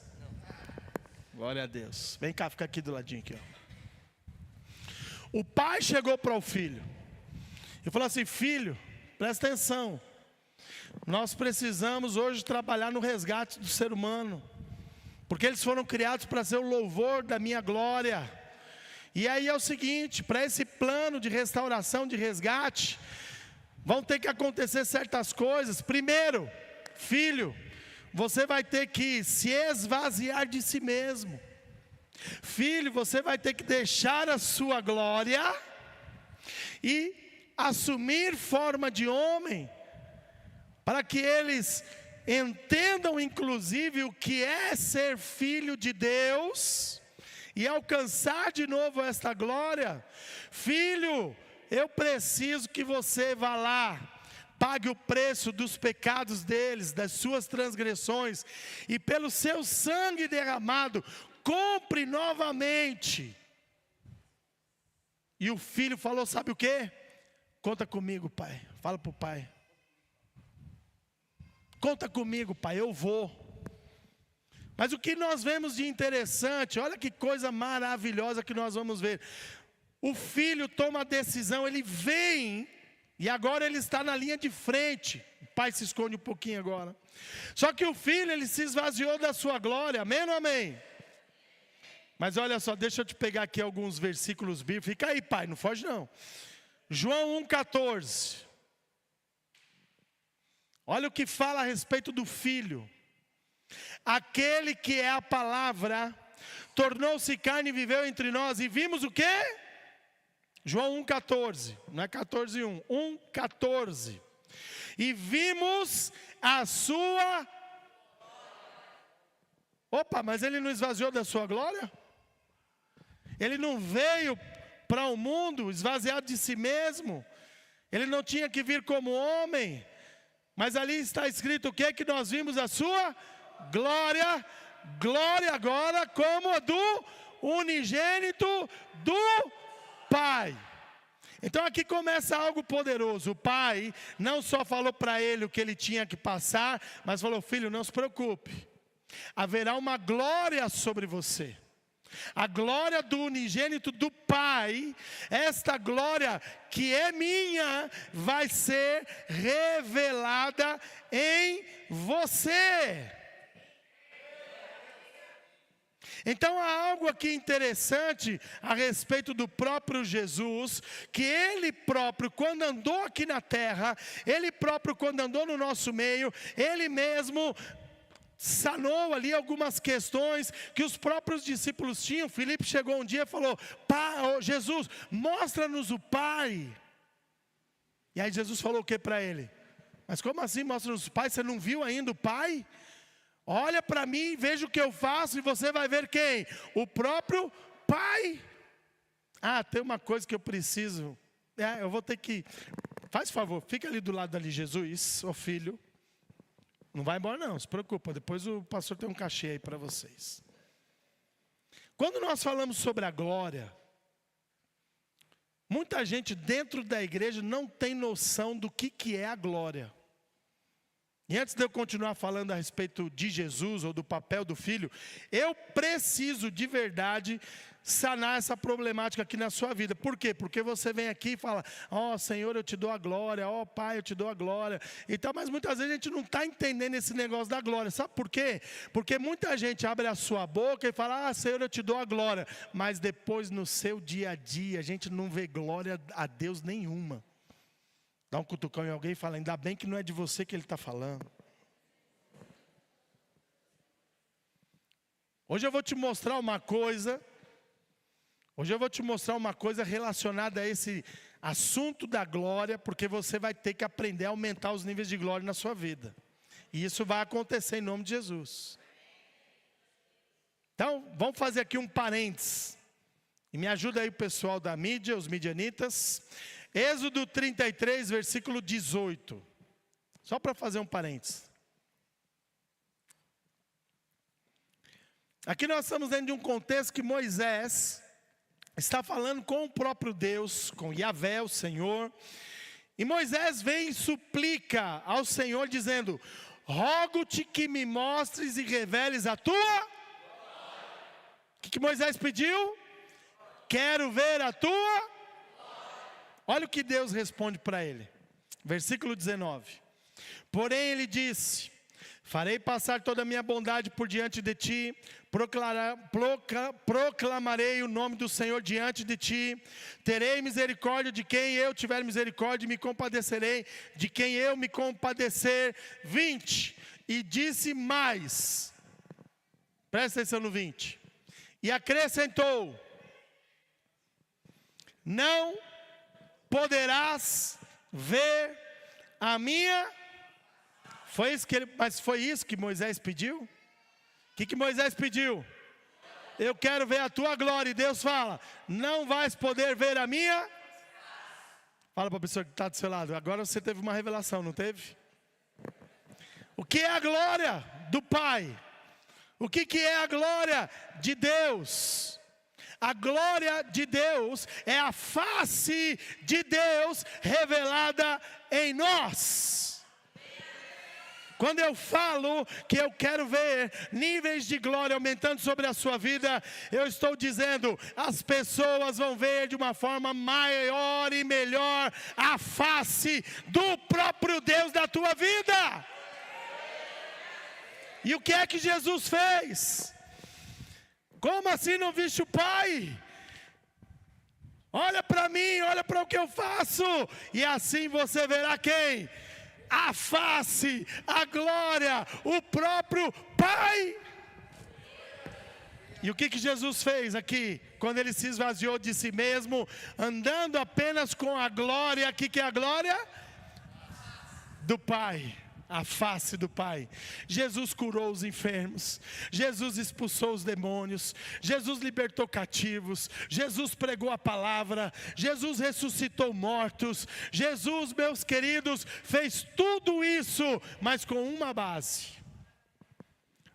Glória a Deus. Vem cá, fica aqui do ladinho aqui, ó. O pai chegou para o filho e falou assim: filho, presta atenção. Nós precisamos hoje trabalhar no resgate do ser humano, porque eles foram criados para ser o louvor da minha glória. E aí é o seguinte, para esse plano de restauração, de resgate, vão ter que acontecer certas coisas. Primeiro, filho, você vai ter que se esvaziar de si mesmo. Filho, você vai ter que deixar a sua glória e assumir forma de homem, para que eles entendam inclusive o que é ser filho de Deus e alcançar de novo esta glória. Filho, eu preciso que você vá lá, pague o preço dos pecados deles, das suas transgressões, e pelo seu sangue derramado, compre novamente. E o filho falou, sabe o quê? Conta comigo, pai. Fala para o pai. Conta comigo, pai, eu vou. Mas o que nós vemos de interessante, olha que coisa maravilhosa que nós vamos ver. O filho toma a decisão, ele vem, e agora ele está na linha de frente. O pai se esconde um pouquinho agora. Só que o filho, ele se esvaziou da sua glória, amém ou não amém? Mas olha só, deixa eu te pegar aqui alguns versículos bíblicos. Fica aí, pai, não foge não. João 1,14. Olha o que fala a respeito do filho. Aquele que é a palavra, tornou-se carne e viveu entre nós, e vimos o quê? João 1,14, não é 14,1, 1,14. E vimos a sua... Opa, mas ele não esvaziou da sua glória? Ele não veio para o mundo esvaziado de si mesmo? Ele não tinha que vir como homem? Mas ali está escrito o que? Que nós vimos a sua glória, glória agora como a do unigênito do Pai. Então aqui começa algo poderoso. O pai não só falou para ele o que ele tinha que passar, mas falou: filho, não se preocupe, haverá uma glória sobre você. A glória do unigênito do Pai, esta glória que é minha, vai ser revelada em você. Então há algo aqui interessante a respeito do próprio Jesus, que Ele próprio, quando andou aqui na terra, Ele próprio, quando andou no nosso meio, Ele mesmo sanou ali algumas questões que os próprios discípulos tinham. Filipe chegou um dia e falou: Jesus, mostra-nos o Pai. E aí Jesus falou o que para ele? Mas como assim mostra-nos o Pai? Você não viu ainda o Pai? Olha para mim, veja o que eu faço, e você vai ver quem? O próprio Pai. Ah, tem uma coisa que eu preciso. Eu vou ter que... Faz favor, fica ali do lado ali, Jesus, ô filho. Não vai embora não, se preocupa, depois o pastor tem um cachê aí para vocês. Quando nós falamos sobre a glória, muita gente dentro da igreja não tem noção do que é a glória. E antes de eu continuar falando a respeito de Jesus ou do papel do filho, eu preciso de verdade sanar essa problemática aqui na sua vida. Por quê? Porque você vem aqui e fala: ó Senhor, eu te dou a glória, ó Pai, eu te dou a glória. Então, mas muitas vezes a gente não está entendendo esse negócio da glória. Sabe por quê? Porque muita gente abre a sua boca e fala: ah Senhor, eu te dou a glória. Mas depois no seu dia a dia a gente não vê glória a Deus nenhuma. Dá um cutucão em alguém e fala: ainda bem que não é de você que ele está falando. Hoje eu vou te mostrar uma coisa. Hoje eu vou te mostrar uma coisa relacionada a esse assunto da glória, porque você vai ter que aprender a aumentar os níveis de glória na sua vida. E isso vai acontecer em nome de Jesus. Então, vamos fazer aqui um parênteses. E me ajuda aí o pessoal da mídia, os midianitas. Êxodo 33, versículo 18. Só para fazer um parênteses. Aqui nós estamos dentro de um contexto que Moisés está falando com o próprio Deus, com Yahvé, o Senhor. E Moisés vem e suplica ao Senhor dizendo: rogo-te que me mostres e reveles a tua. O que Moisés pediu? Quero ver a tua. Olha o que Deus responde para ele. Versículo 19. Porém ele disse: farei passar toda a minha bondade por diante de ti, proclamarei o nome do Senhor diante de ti, terei misericórdia de quem eu tiver misericórdia, e me compadecerei de quem eu me compadecer. 20. E disse mais, presta atenção no 20, e acrescentou: não poderás ver a minha. Mas foi isso que Moisés pediu? O que Moisés pediu? Eu quero ver a tua glória. E Deus fala: não vais poder ver a minha. Fala para a pessoa que está do seu lado: agora você teve uma revelação, não teve? O que é a glória do Pai? O que é a glória de Deus? A glória de Deus é a face de Deus revelada em nós. Quando eu falo que eu quero ver níveis de glória aumentando sobre a sua vida, eu estou dizendo: as pessoas vão ver de uma forma maior e melhor a face do próprio Deus da tua vida. E o que é que Jesus fez? Como assim não viste o Pai? Olha para mim, olha para o que eu faço, e assim você verá quem? A face, a glória, o próprio Pai. E o que Jesus fez aqui? Quando ele se esvaziou de si mesmo, andando apenas com a glória. O que é a glória? Do Pai. A face do Pai. Jesus curou os enfermos, Jesus expulsou os demônios, Jesus libertou cativos, Jesus pregou a palavra, Jesus ressuscitou mortos. Jesus, meus queridos, fez tudo isso, mas com uma base: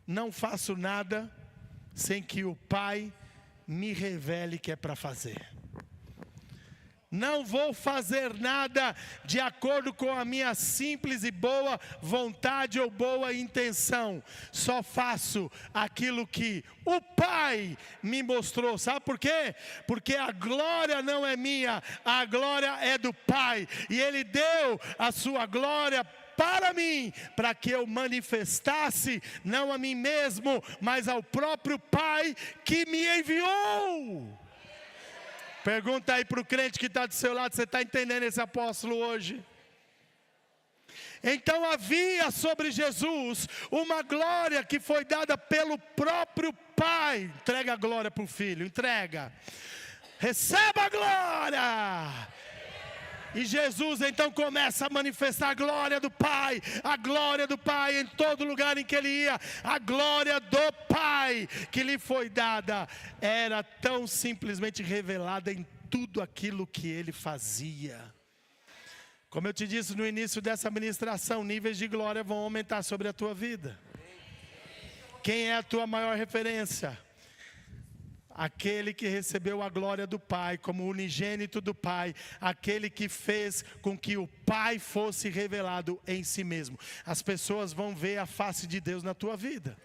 não faço nada sem que o Pai me revele que é para fazer. Não vou fazer nada de acordo com a minha simples e boa vontade ou boa intenção. Só faço aquilo que o Pai me mostrou. Sabe por quê? Porque a glória não é minha, a glória é do Pai. E Ele deu a sua glória para mim, para que eu manifestasse, não a mim mesmo, mas ao próprio Pai que me enviou. Pergunta aí para o crente que está do seu lado: você está entendendo esse apóstolo hoje? Então havia sobre Jesus uma glória que foi dada pelo próprio Pai. Entrega a glória para o Filho, entrega. Receba a glória. E Jesus então começa a manifestar a glória do Pai em todo lugar em que Ele ia. A glória do Pai que lhe foi dada era tão simplesmente revelada em tudo aquilo que Ele fazia. Como eu te disse no início dessa ministração, níveis de glória vão aumentar sobre a tua vida. Quem é a tua maior referência? Aquele que recebeu a glória do Pai, como unigênito do Pai, aquele que fez com que o Pai fosse revelado em si mesmo. As pessoas vão ver a face de Deus na tua vida.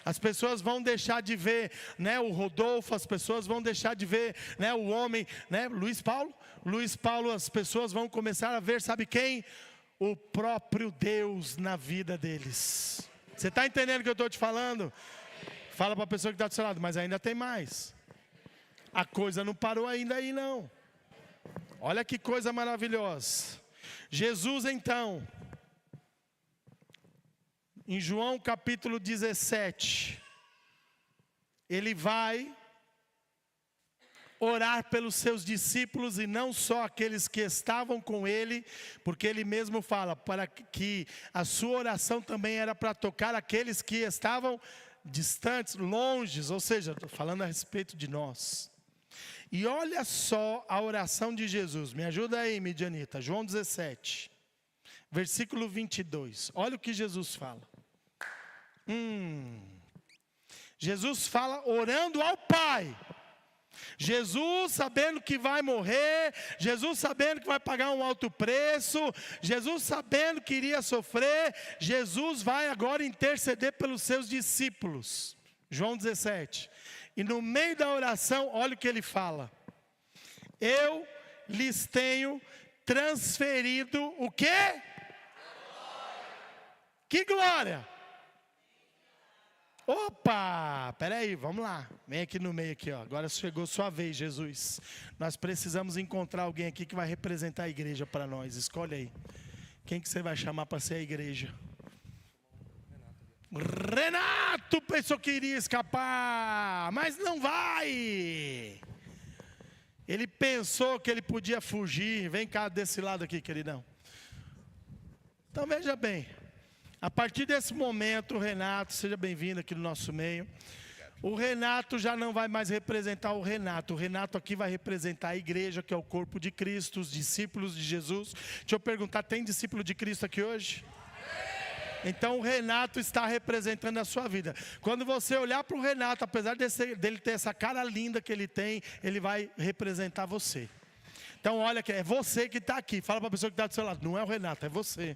As pessoas vão deixar de ver, o Rodolfo, as pessoas vão deixar de ver, o homem, Luiz Paulo, as pessoas vão começar a ver, sabe quem? O próprio Deus na vida deles. Você está entendendo o que eu estou te falando? Fala para a pessoa que está do seu lado: mas ainda tem mais. A coisa não parou ainda aí não. Olha que coisa maravilhosa. Jesus então, em João capítulo 17, ele vai orar pelos seus discípulos e não só aqueles que estavam com ele, porque ele mesmo fala para que a sua oração também era para tocar aqueles que estavam distantes, longes, ou seja, falando a respeito de nós. E olha só a oração de Jesus, me ajuda aí, Midianita, João 17, versículo 22, olha o que Jesus fala. Jesus fala orando ao Pai. Jesus sabendo que vai morrer, Jesus sabendo que vai pagar um alto preço, Jesus sabendo que iria sofrer, Jesus vai agora interceder pelos seus discípulos. João 17. E no meio da oração, olha o que ele fala. Eu lhes tenho transferido o quê? Que glória! Opa, peraí, vamos lá, vem aqui no meio aqui, ó. Agora chegou sua vez, Jesus. Nós precisamos encontrar alguém aqui que vai representar a igreja para nós, escolhe aí. Quem que você vai chamar para ser a igreja? Renato pensou que iria escapar, mas não vai. Ele pensou que ele podia fugir, vem cá desse lado aqui, queridão. Então veja bem. A partir desse momento, o Renato, seja bem-vindo aqui no nosso meio. O Renato já não vai mais representar o Renato aqui vai representar a igreja, que é o corpo de Cristo, os discípulos de Jesus. Deixa eu perguntar, tem discípulo de Cristo aqui hoje? Então o Renato está representando a sua vida. Quando você olhar para o Renato, apesar dele ter essa cara linda que ele tem, ele vai representar você. Então olha que é você que está aqui. Fala para a pessoa que está do seu lado, não é o Renato, é você.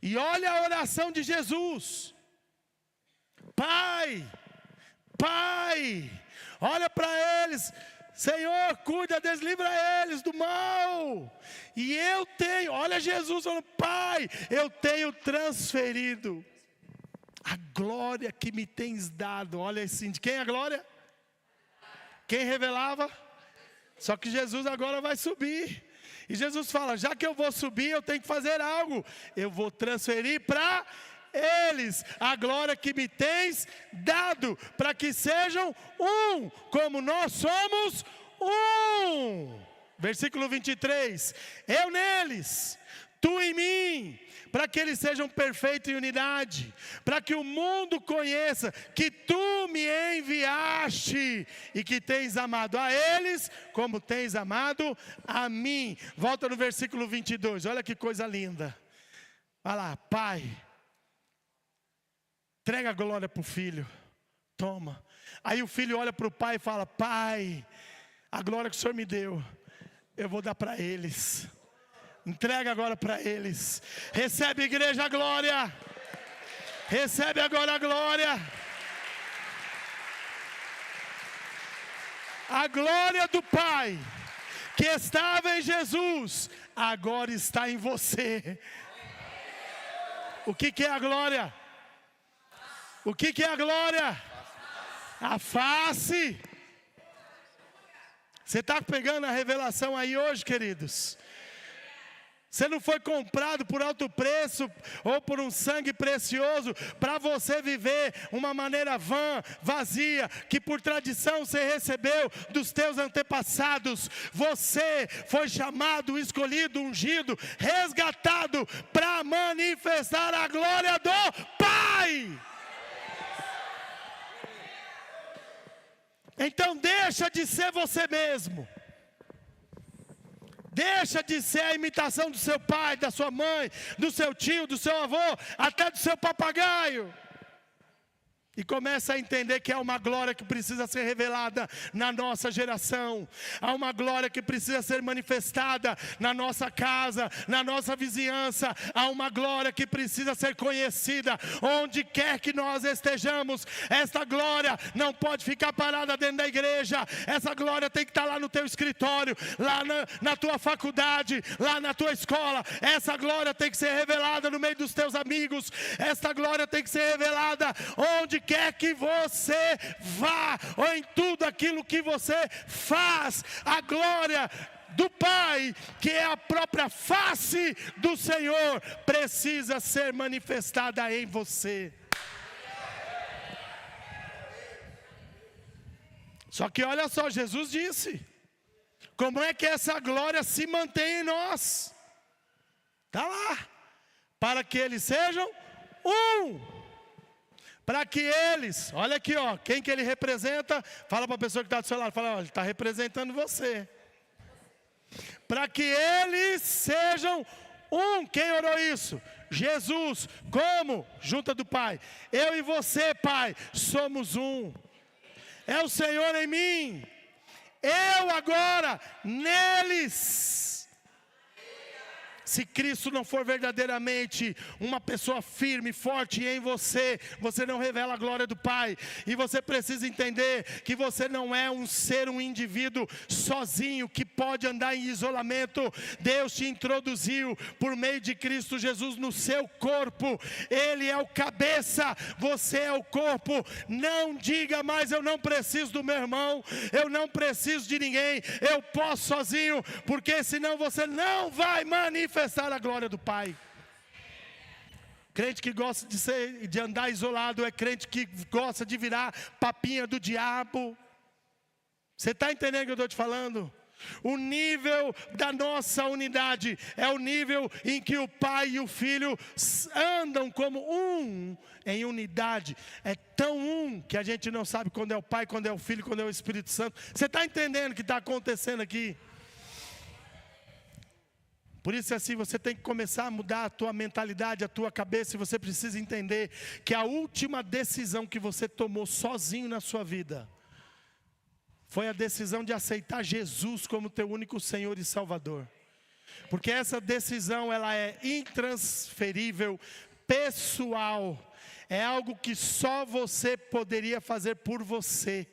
E olha a oração de Jesus. Pai, olha para eles. Senhor, cuida deles, livra eles do mal. E eu tenho, olha Jesus falando, Pai, eu tenho transferido a glória que me tens dado. Olha assim, de quem é a glória? Quem revelava? Só que Jesus agora vai subir. E Jesus fala, já que eu vou subir, eu tenho que fazer algo. Eu vou transferir para eles a glória que me tens dado, para que sejam um, como nós somos um. Versículo 23, eu neles, tu em mim, para que eles sejam perfeitos em unidade, para que o mundo conheça que tu me enviaste e que tens amado a eles como tens amado a mim. Volta no versículo 22, olha que coisa linda. Vai lá, Pai, entrega a glória para o filho, toma. Aí o filho olha para o pai e fala, Pai, a glória que o Senhor me deu, eu vou dar para eles. Entrega agora para eles. Recebe, igreja, a glória. Recebe agora a glória. A glória do Pai que estava em Jesus agora está em você. O que é a glória? O que é a glória? A face. Você está pegando a revelação aí hoje, queridos? Você não foi comprado por alto preço ou por um sangue precioso para você viver uma maneira vã, vazia, que por tradição você recebeu dos teus antepassados. Você foi chamado, escolhido, ungido, resgatado para manifestar a glória do Pai. Então deixa de ser você mesmo. Deixa de ser a imitação do seu pai, da sua mãe, do seu tio, do seu avô, até do seu papagaio. E começa a entender que há uma glória que precisa ser revelada na nossa geração. Há uma glória que precisa ser manifestada na nossa casa, na nossa vizinhança. Há uma glória que precisa ser conhecida onde quer que nós estejamos. Esta glória não pode ficar parada dentro da igreja. Essa glória tem que estar lá no teu escritório, lá na tua faculdade, lá na tua escola. Essa glória tem que ser revelada no meio dos teus amigos. Esta glória tem que ser revelada onde quer que você vá, ou em tudo aquilo que você faz. A glória do Pai, que é a própria face do Senhor, precisa ser manifestada em você. Só que olha só, Jesus disse, como é que essa glória se mantém em nós? Está lá, para que eles sejam um. Para que eles, olha aqui, ó, quem que ele representa? Fala para a pessoa que está do seu lado, fala, ó, ele está representando você. Para que eles sejam um. Quem orou isso? Jesus. Como? Junta do Pai. Eu e você, Pai, somos um. É o Senhor em mim, eu agora neles. Se Cristo não for verdadeiramente uma pessoa firme, forte em você, você não revela a glória do Pai. E você precisa entender que você não é um ser, um indivíduo sozinho, que pode andar em isolamento. Deus te introduziu por meio de Cristo Jesus no seu corpo. Ele é o cabeça, você é o corpo. Não diga mais, eu não preciso do meu irmão, eu não preciso de ninguém, eu posso sozinho, porque senão você não vai manifestar a glória do Pai. Crente que gosta de andar isolado é crente que gosta de virar papinha do diabo. Você está entendendo o que eu estou te falando? O nível da nossa unidade é o nível em que o Pai e o Filho andam como um, em unidade. É tão um que a gente não sabe quando é o Pai, quando é o Filho, quando é o Espírito Santo. Você está entendendo o que está acontecendo aqui? Por isso assim, você tem que começar a mudar a tua mentalidade, a tua cabeça, e você precisa entender que a última decisão que você tomou sozinho na sua vida foi a decisão de aceitar Jesus como teu único Senhor e Salvador. Porque essa decisão, ela é intransferível, pessoal, é algo que só você poderia fazer por você.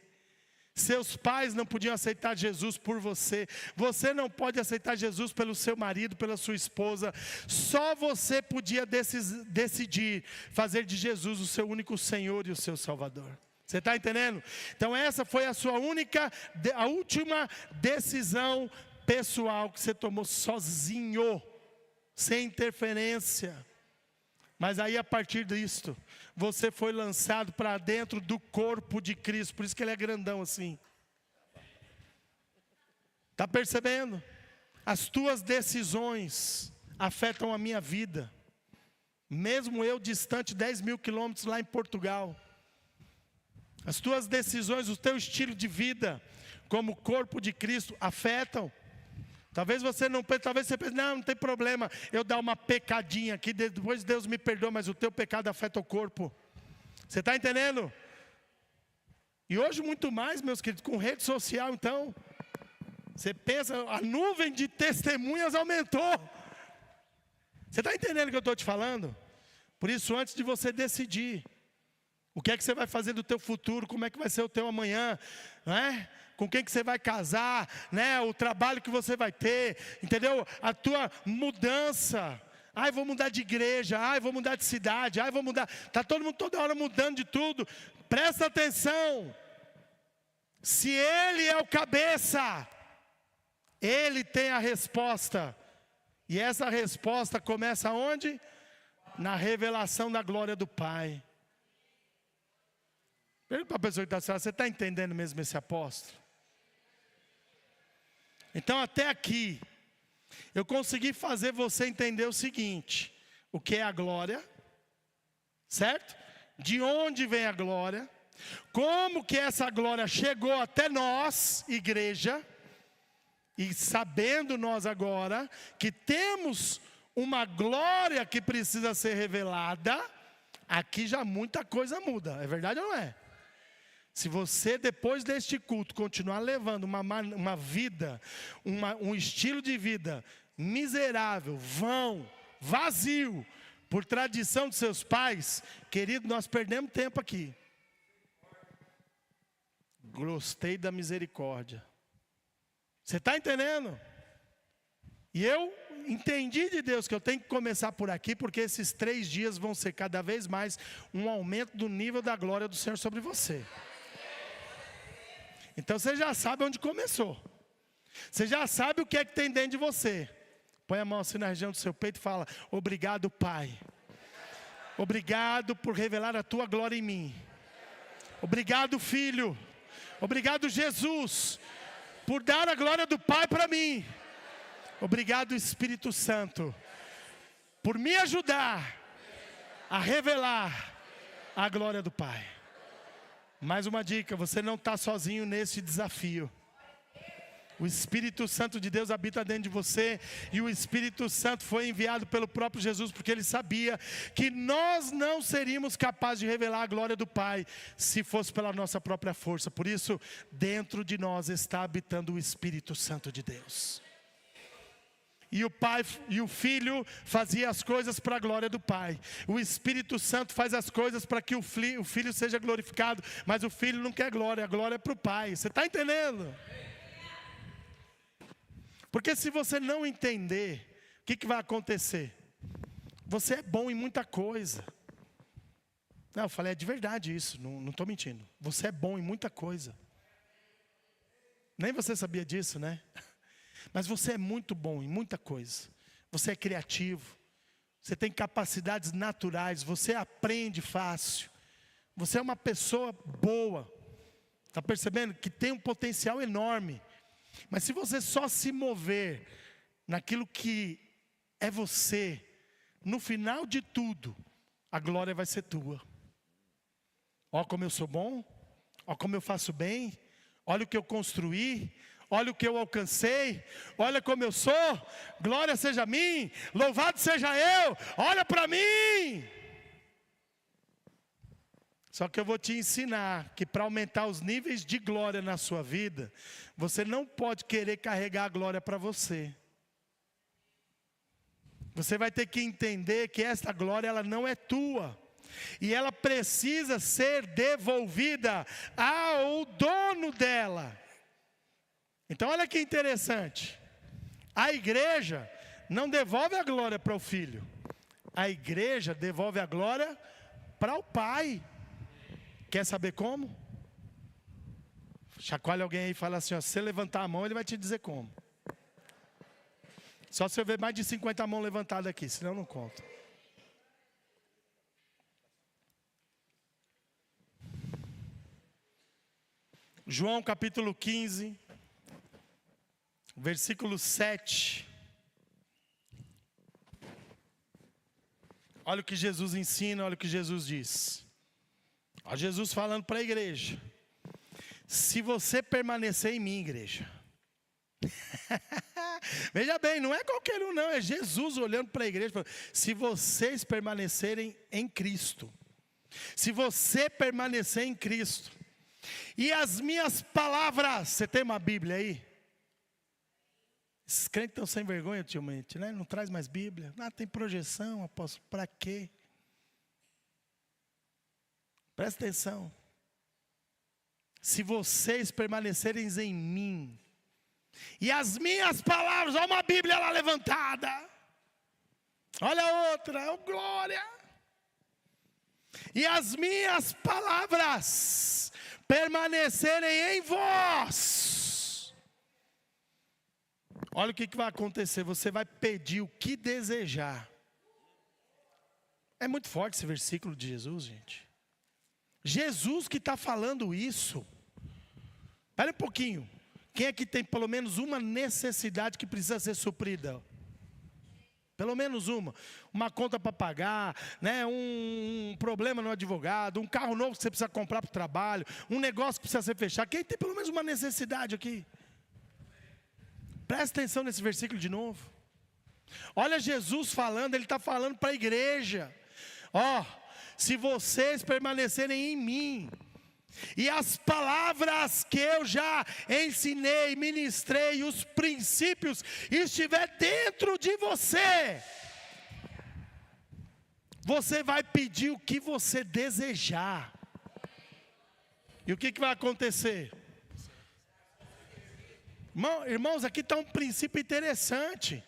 Seus pais não podiam aceitar Jesus por você. Você não pode aceitar Jesus pelo seu marido, pela sua esposa. Só você podia decidir fazer de Jesus o seu único Senhor e o seu Salvador. Você está entendendo? Então essa foi a sua a última decisão pessoal que você tomou sozinho, sem interferência. Mas aí a partir disto, você foi lançado para dentro do corpo de Cristo. Por isso que ele é grandão assim. Está percebendo? As tuas decisões afetam a minha vida. Mesmo eu distante 10 mil quilômetros lá em Portugal. As tuas decisões, o teu estilo de vida, como corpo de Cristo, afetam. Talvez você pense, não tem problema, eu dar uma pecadinha aqui, depois Deus me perdoa, mas o teu pecado afeta o corpo. Você está entendendo? E hoje muito mais, meus queridos, com rede social então, você pensa, a nuvem de testemunhas aumentou. Você está entendendo o que eu estou te falando? Por isso, antes de você decidir, o que é que você vai fazer do teu futuro, como é que vai ser o teu amanhã, não é? Com quem que você vai casar, né? O trabalho que você vai ter, entendeu? A tua mudança. Ai, vou mudar de igreja, ai, vou mudar de cidade, ai, vou mudar. Está todo mundo toda hora mudando de tudo. Presta atenção. Se Ele é o cabeça, Ele tem a resposta. E essa resposta começa onde? Na revelação da glória do Pai. Pergunta para a pessoa que está falando, você está entendendo mesmo esse apóstolo? Então até aqui, eu consegui fazer você entender o seguinte: o que é a glória, certo? De onde vem a glória? Como que essa glória chegou até nós, igreja? E sabendo nós agora que temos uma glória que precisa ser revelada, aqui já muita coisa muda, é verdade ou não é? Se você depois deste culto continuar levando uma vida, um estilo de vida miserável, vão, vazio, por tradição de seus pais, querido, nós perdemos tempo aqui. Gostei da misericórdia. Você está entendendo? E eu entendi de Deus que eu tenho que começar por aqui, porque esses 3 dias vão ser cada vez mais um aumento do nível da glória do Senhor sobre você. Então você já sabe onde começou. Você já sabe o que é que tem dentro de você. Põe a mão assim na região do seu peito e fala: obrigado, Pai. Obrigado por revelar a tua glória em mim. Obrigado, Filho, Obrigado, Jesus, por dar a glória do Pai para mim. Obrigado, Espírito Santo, por me ajudar a revelar a glória do Pai. Mais uma dica, você não está sozinho nesse desafio. O Espírito Santo de Deus habita dentro de você, e o Espírito Santo foi enviado pelo próprio Jesus, porque Ele sabia que nós não seríamos capazes de revelar a glória do Pai, se fosse pela nossa própria força. Por isso, dentro de nós está habitando o Espírito Santo de Deus. E o Pai e o Filho faziam as coisas para a glória do Pai. O Espírito Santo faz as coisas para que o Filho seja glorificado, mas o Filho não quer glória, a glória é para o Pai. Você está entendendo? Porque se você não entender, o que vai acontecer? Você é bom em muita coisa. Não, eu falei, é de verdade isso, não estou mentindo. Você é bom em muita coisa. Nem você sabia disso, né? Mas você é muito bom em muita coisa. Você é criativo. Você tem capacidades naturais. Você aprende fácil. Você é uma pessoa boa. Está percebendo? Que tem um potencial enorme. Mas se você só se mover naquilo que é você, no final de tudo, a glória vai ser tua. Ó como eu sou bom, ó como eu faço bem, olha o que eu construí, olha o que eu alcancei, olha como eu sou, glória seja a mim, louvado seja eu, olha para mim. Só que eu vou te ensinar que para aumentar os níveis de glória na sua vida, você não pode querer carregar a glória para você. Você vai ter que entender que esta glória ela não é tua. E ela precisa ser devolvida ao dono dela. Então olha que interessante. A igreja não devolve a glória para o filho. A igreja devolve a glória para o Pai. Quer saber como? Chacoalha alguém aí e fala assim, ó, se você levantar a mão, ele vai te dizer como. Só se eu ver mais de 50 mãos levantadas aqui, senão eu não conto. João capítulo 15, versículo 7. Olha o que Jesus ensina, olha o que Jesus diz. Olha Jesus falando para a igreja. Se você permanecer em mim, igreja. Veja bem, não é qualquer um não, é Jesus olhando para a igreja falando, se vocês permanecerem em Cristo. Se você permanecer em Cristo. E as minhas palavras, você tem uma Bíblia aí? Esses crentes estão sem vergonha ultimamente, né? Não traz mais Bíblia. Ah, tem projeção, apóstolo, para quê? Presta atenção. Se vocês permanecerem em mim, e as minhas palavras, olha uma Bíblia lá levantada, olha a outra, oh glória. E as minhas palavras permanecerem em vós. Olha o que vai acontecer, você vai pedir o que desejar. É muito forte esse versículo de Jesus, gente. Jesus que está falando isso. Espera um pouquinho. Quem é que tem pelo menos uma necessidade que precisa ser suprida? Pelo menos uma. Uma conta para pagar, né? Um problema no advogado, um carro novo que você precisa comprar para o trabalho, um negócio que precisa ser fechado. Quem tem pelo menos uma necessidade aqui? Presta atenção nesse versículo de novo. Olha Jesus falando, Ele está falando para a igreja. Ó, se vocês permanecerem em mim, e as palavras que eu já ensinei, ministrei, os princípios, estiver dentro de você, você vai pedir o que você desejar. E o que vai acontecer? Irmãos, aqui está um princípio interessante.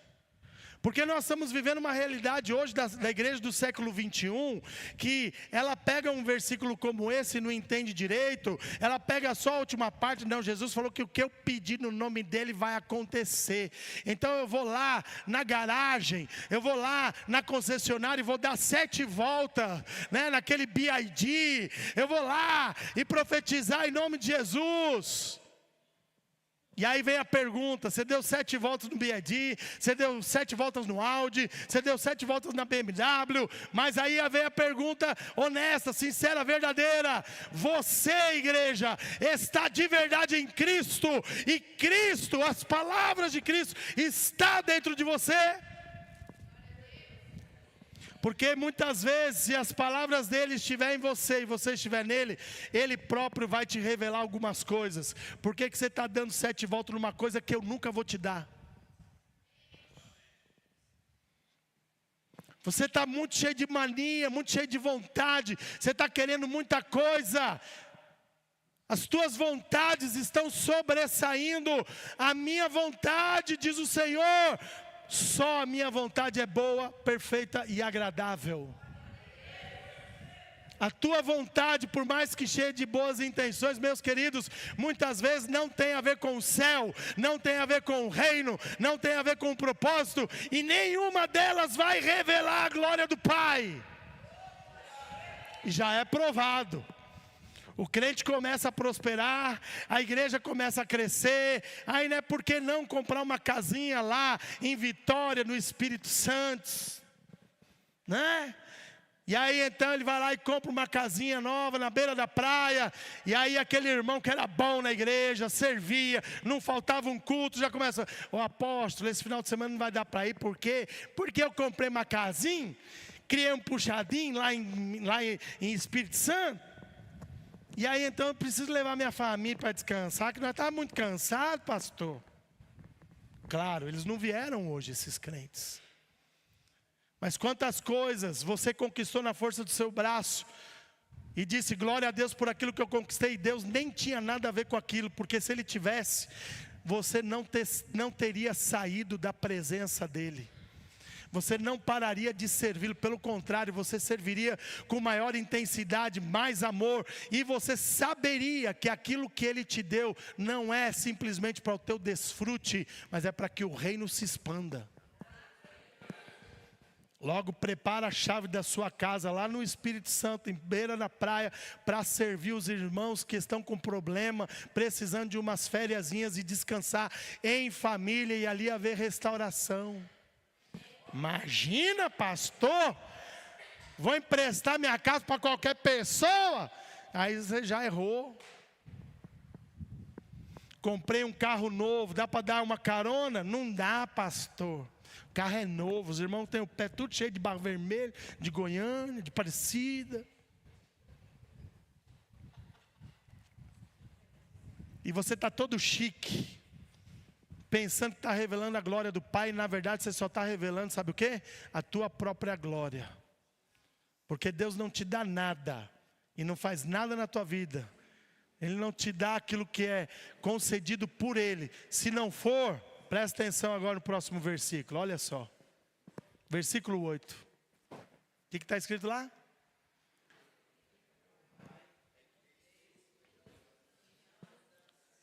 Porque nós estamos vivendo uma realidade hoje da igreja do século 21, que ela pega um versículo como esse e não entende direito, ela pega só a última parte. Não, Jesus falou que o que eu pedir no nome dele vai acontecer. Então eu vou lá na garagem, eu vou lá na concessionária e vou dar 7 voltas, né, naquele BID, eu vou lá e profetizar em nome de Jesus. E aí vem a pergunta: você deu 7 voltas no BID, você deu 7 voltas no Audi, você deu 7 voltas na BMW, mas aí vem a pergunta honesta, sincera, verdadeira: você, igreja, está de verdade em Cristo, e Cristo, as palavras de Cristo, está dentro de você? Porque muitas vezes, se as palavras dele estiverem em você e você estiver nele, ele próprio vai te revelar algumas coisas. Por que você está dando 7 voltas numa coisa que eu nunca vou te dar? Você está muito cheio de mania, muito cheio de vontade, você está querendo muita coisa. As tuas vontades estão sobressaindo a minha vontade, diz o Senhor. Só a minha vontade é boa, perfeita e agradável. A tua vontade, por mais que cheia de boas intenções, meus queridos, muitas vezes não tem a ver com o céu, não tem a ver com o reino, não tem a ver com o propósito, e nenhuma delas vai revelar a glória do Pai. E já é provado. O crente começa a prosperar, a igreja começa a crescer, aí por que não comprar uma casinha lá em Vitória, no Espírito Santo, né? E aí então ele vai lá e compra uma casinha nova na beira da praia, e aí aquele irmão que era bom na igreja, servia, não faltava um culto, já começa: ô apóstolo, esse final de semana não vai dar para ir, por quê? Porque eu comprei uma casinha, criei um puxadinho lá em Espírito Santo. E aí então eu preciso levar minha família para descansar, que nós estávamos muito cansados, pastor. Claro, eles não vieram hoje, esses crentes. Mas quantas coisas você conquistou na força do seu braço, e disse: glória a Deus por aquilo que eu conquistei. Deus nem tinha nada a ver com aquilo, porque se Ele tivesse, você não teria saído da presença dEle. Você não pararia de servi-lo, pelo contrário, você serviria com maior intensidade, mais amor, e você saberia que aquilo que Ele te deu não é simplesmente para o teu desfrute, mas é para que o reino se expanda. Logo, prepara a chave da sua casa lá no Espírito Santo, em beira da praia, para servir os irmãos que estão com problema, precisando de umas fériasinhas e descansar em família, e ali haver restauração. Imagina, pastor, vou emprestar minha casa para qualquer pessoa? Aí você já errou. Comprei um carro novo, dá para dar uma carona? Não dá, pastor. O carro é novo, os irmãos têm o pé tudo cheio de barro vermelho, de Goiânia, de Aparecida. E você está todo chique, pensando que está revelando a glória do Pai, e na verdade você só está revelando, sabe o quê? A tua própria glória. Porque Deus não te dá nada, e não faz nada na tua vida. Ele não te dá aquilo que é concedido por Ele. Se não for, presta atenção agora no próximo versículo, olha só. Versículo 8. O que está escrito lá?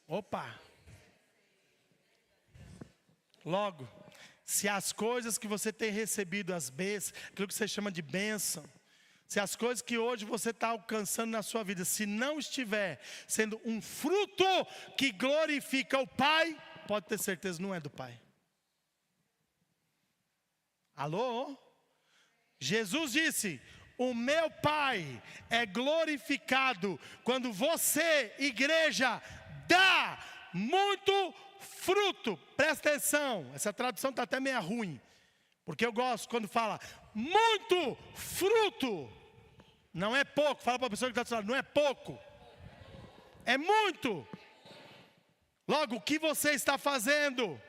Opa! Logo, se as coisas que você tem recebido, as bênçãos, aquilo que você chama de bênção, se as coisas que hoje você está alcançando na sua vida, se não estiver sendo um fruto que glorifica o Pai, pode ter certeza, não é do Pai. Alô? Jesus disse: o meu Pai é glorificado quando você, igreja, dá muito fruto. Presta atenção, essa tradução está até meio ruim, porque eu gosto quando fala muito fruto. Não é pouco, fala para a pessoa que está do seu lado, não é pouco, é muito. Logo, o que você está fazendo,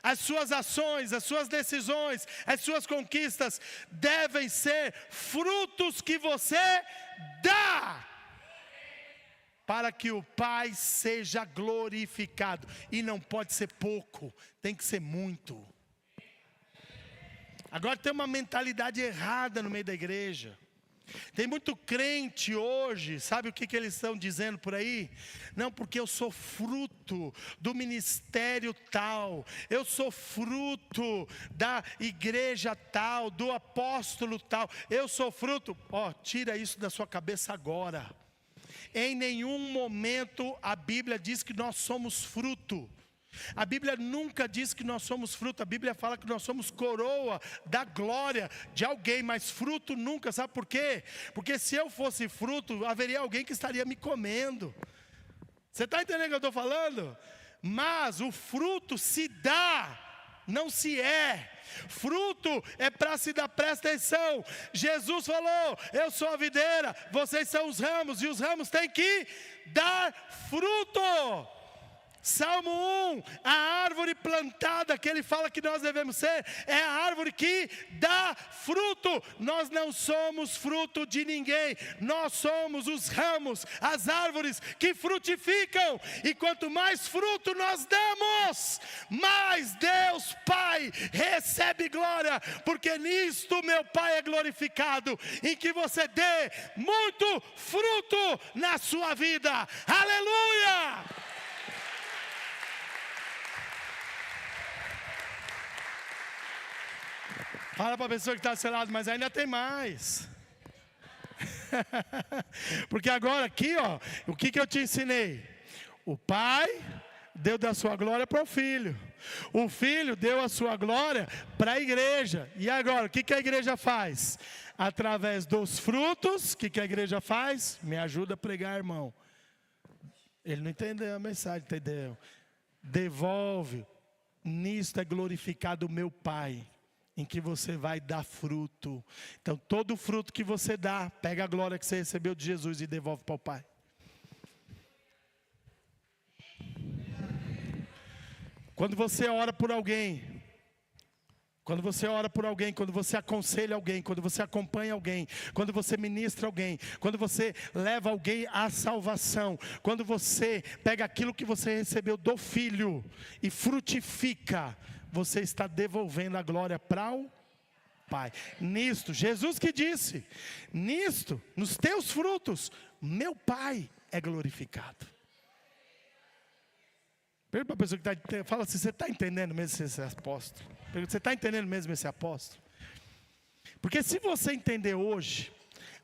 as suas ações, as suas decisões, as suas conquistas devem ser frutos que você dá, para que o Pai seja glorificado. E não pode ser pouco, tem que ser muito. Agora tem uma mentalidade errada no meio da igreja. Tem muito crente hoje, sabe o que eles estão dizendo por aí? Não, porque eu sou fruto do ministério tal, eu sou fruto da igreja tal, do apóstolo tal, eu sou fruto. Tira isso da sua cabeça agora. Em nenhum momento a Bíblia diz que nós somos fruto. A Bíblia nunca diz que nós somos fruto. A Bíblia fala que nós somos coroa da glória de alguém, mas fruto nunca. Sabe por quê? Porque se eu fosse fruto, haveria alguém que estaria me comendo. Você está entendendo o que eu estou falando? Mas o fruto se dá, não se é. Fruto é para se dar, presta atenção. Jesus falou: eu sou a videira, vocês são os ramos, e os ramos têm que dar fruto. Salmo 1, a árvore plantada que ele fala que nós devemos ser, é a árvore que dá fruto. Nós não somos fruto de ninguém, nós somos os ramos, as árvores que frutificam. E quanto mais fruto nós damos, mais Deus Pai recebe glória, porque nisto meu Pai é glorificado, em que você dê muito fruto na sua vida. Aleluia! Fala para a pessoa que está do seu lado, mas ainda tem mais. Porque agora aqui, o que eu te ensinei? O Pai deu da sua glória para o Filho. O Filho deu a sua glória para a igreja. E agora, o que a igreja faz? Através dos frutos, o que a igreja faz? Me ajuda a pregar, irmão. Ele não entendeu a mensagem, entendeu? Devolve. Nisto é glorificado o meu Pai, em que você vai dar fruto. Então todo fruto que você dá, pega a glória que você recebeu de Jesus e devolve para o Pai. Quando você ora por alguém, quando você aconselha alguém, quando você acompanha alguém, quando você ministra alguém, quando você leva alguém à salvação, quando você pega aquilo que você recebeu do Filho e frutifica, você está devolvendo a glória para o Pai. Nisto, Jesus que disse, nisto, nos teus frutos, meu Pai é glorificado. Pergunta para a pessoa que está, fala assim, você está entendendo mesmo esse apóstolo? Pergunta, você está entendendo mesmo esse apóstolo? Porque se você entender hoje,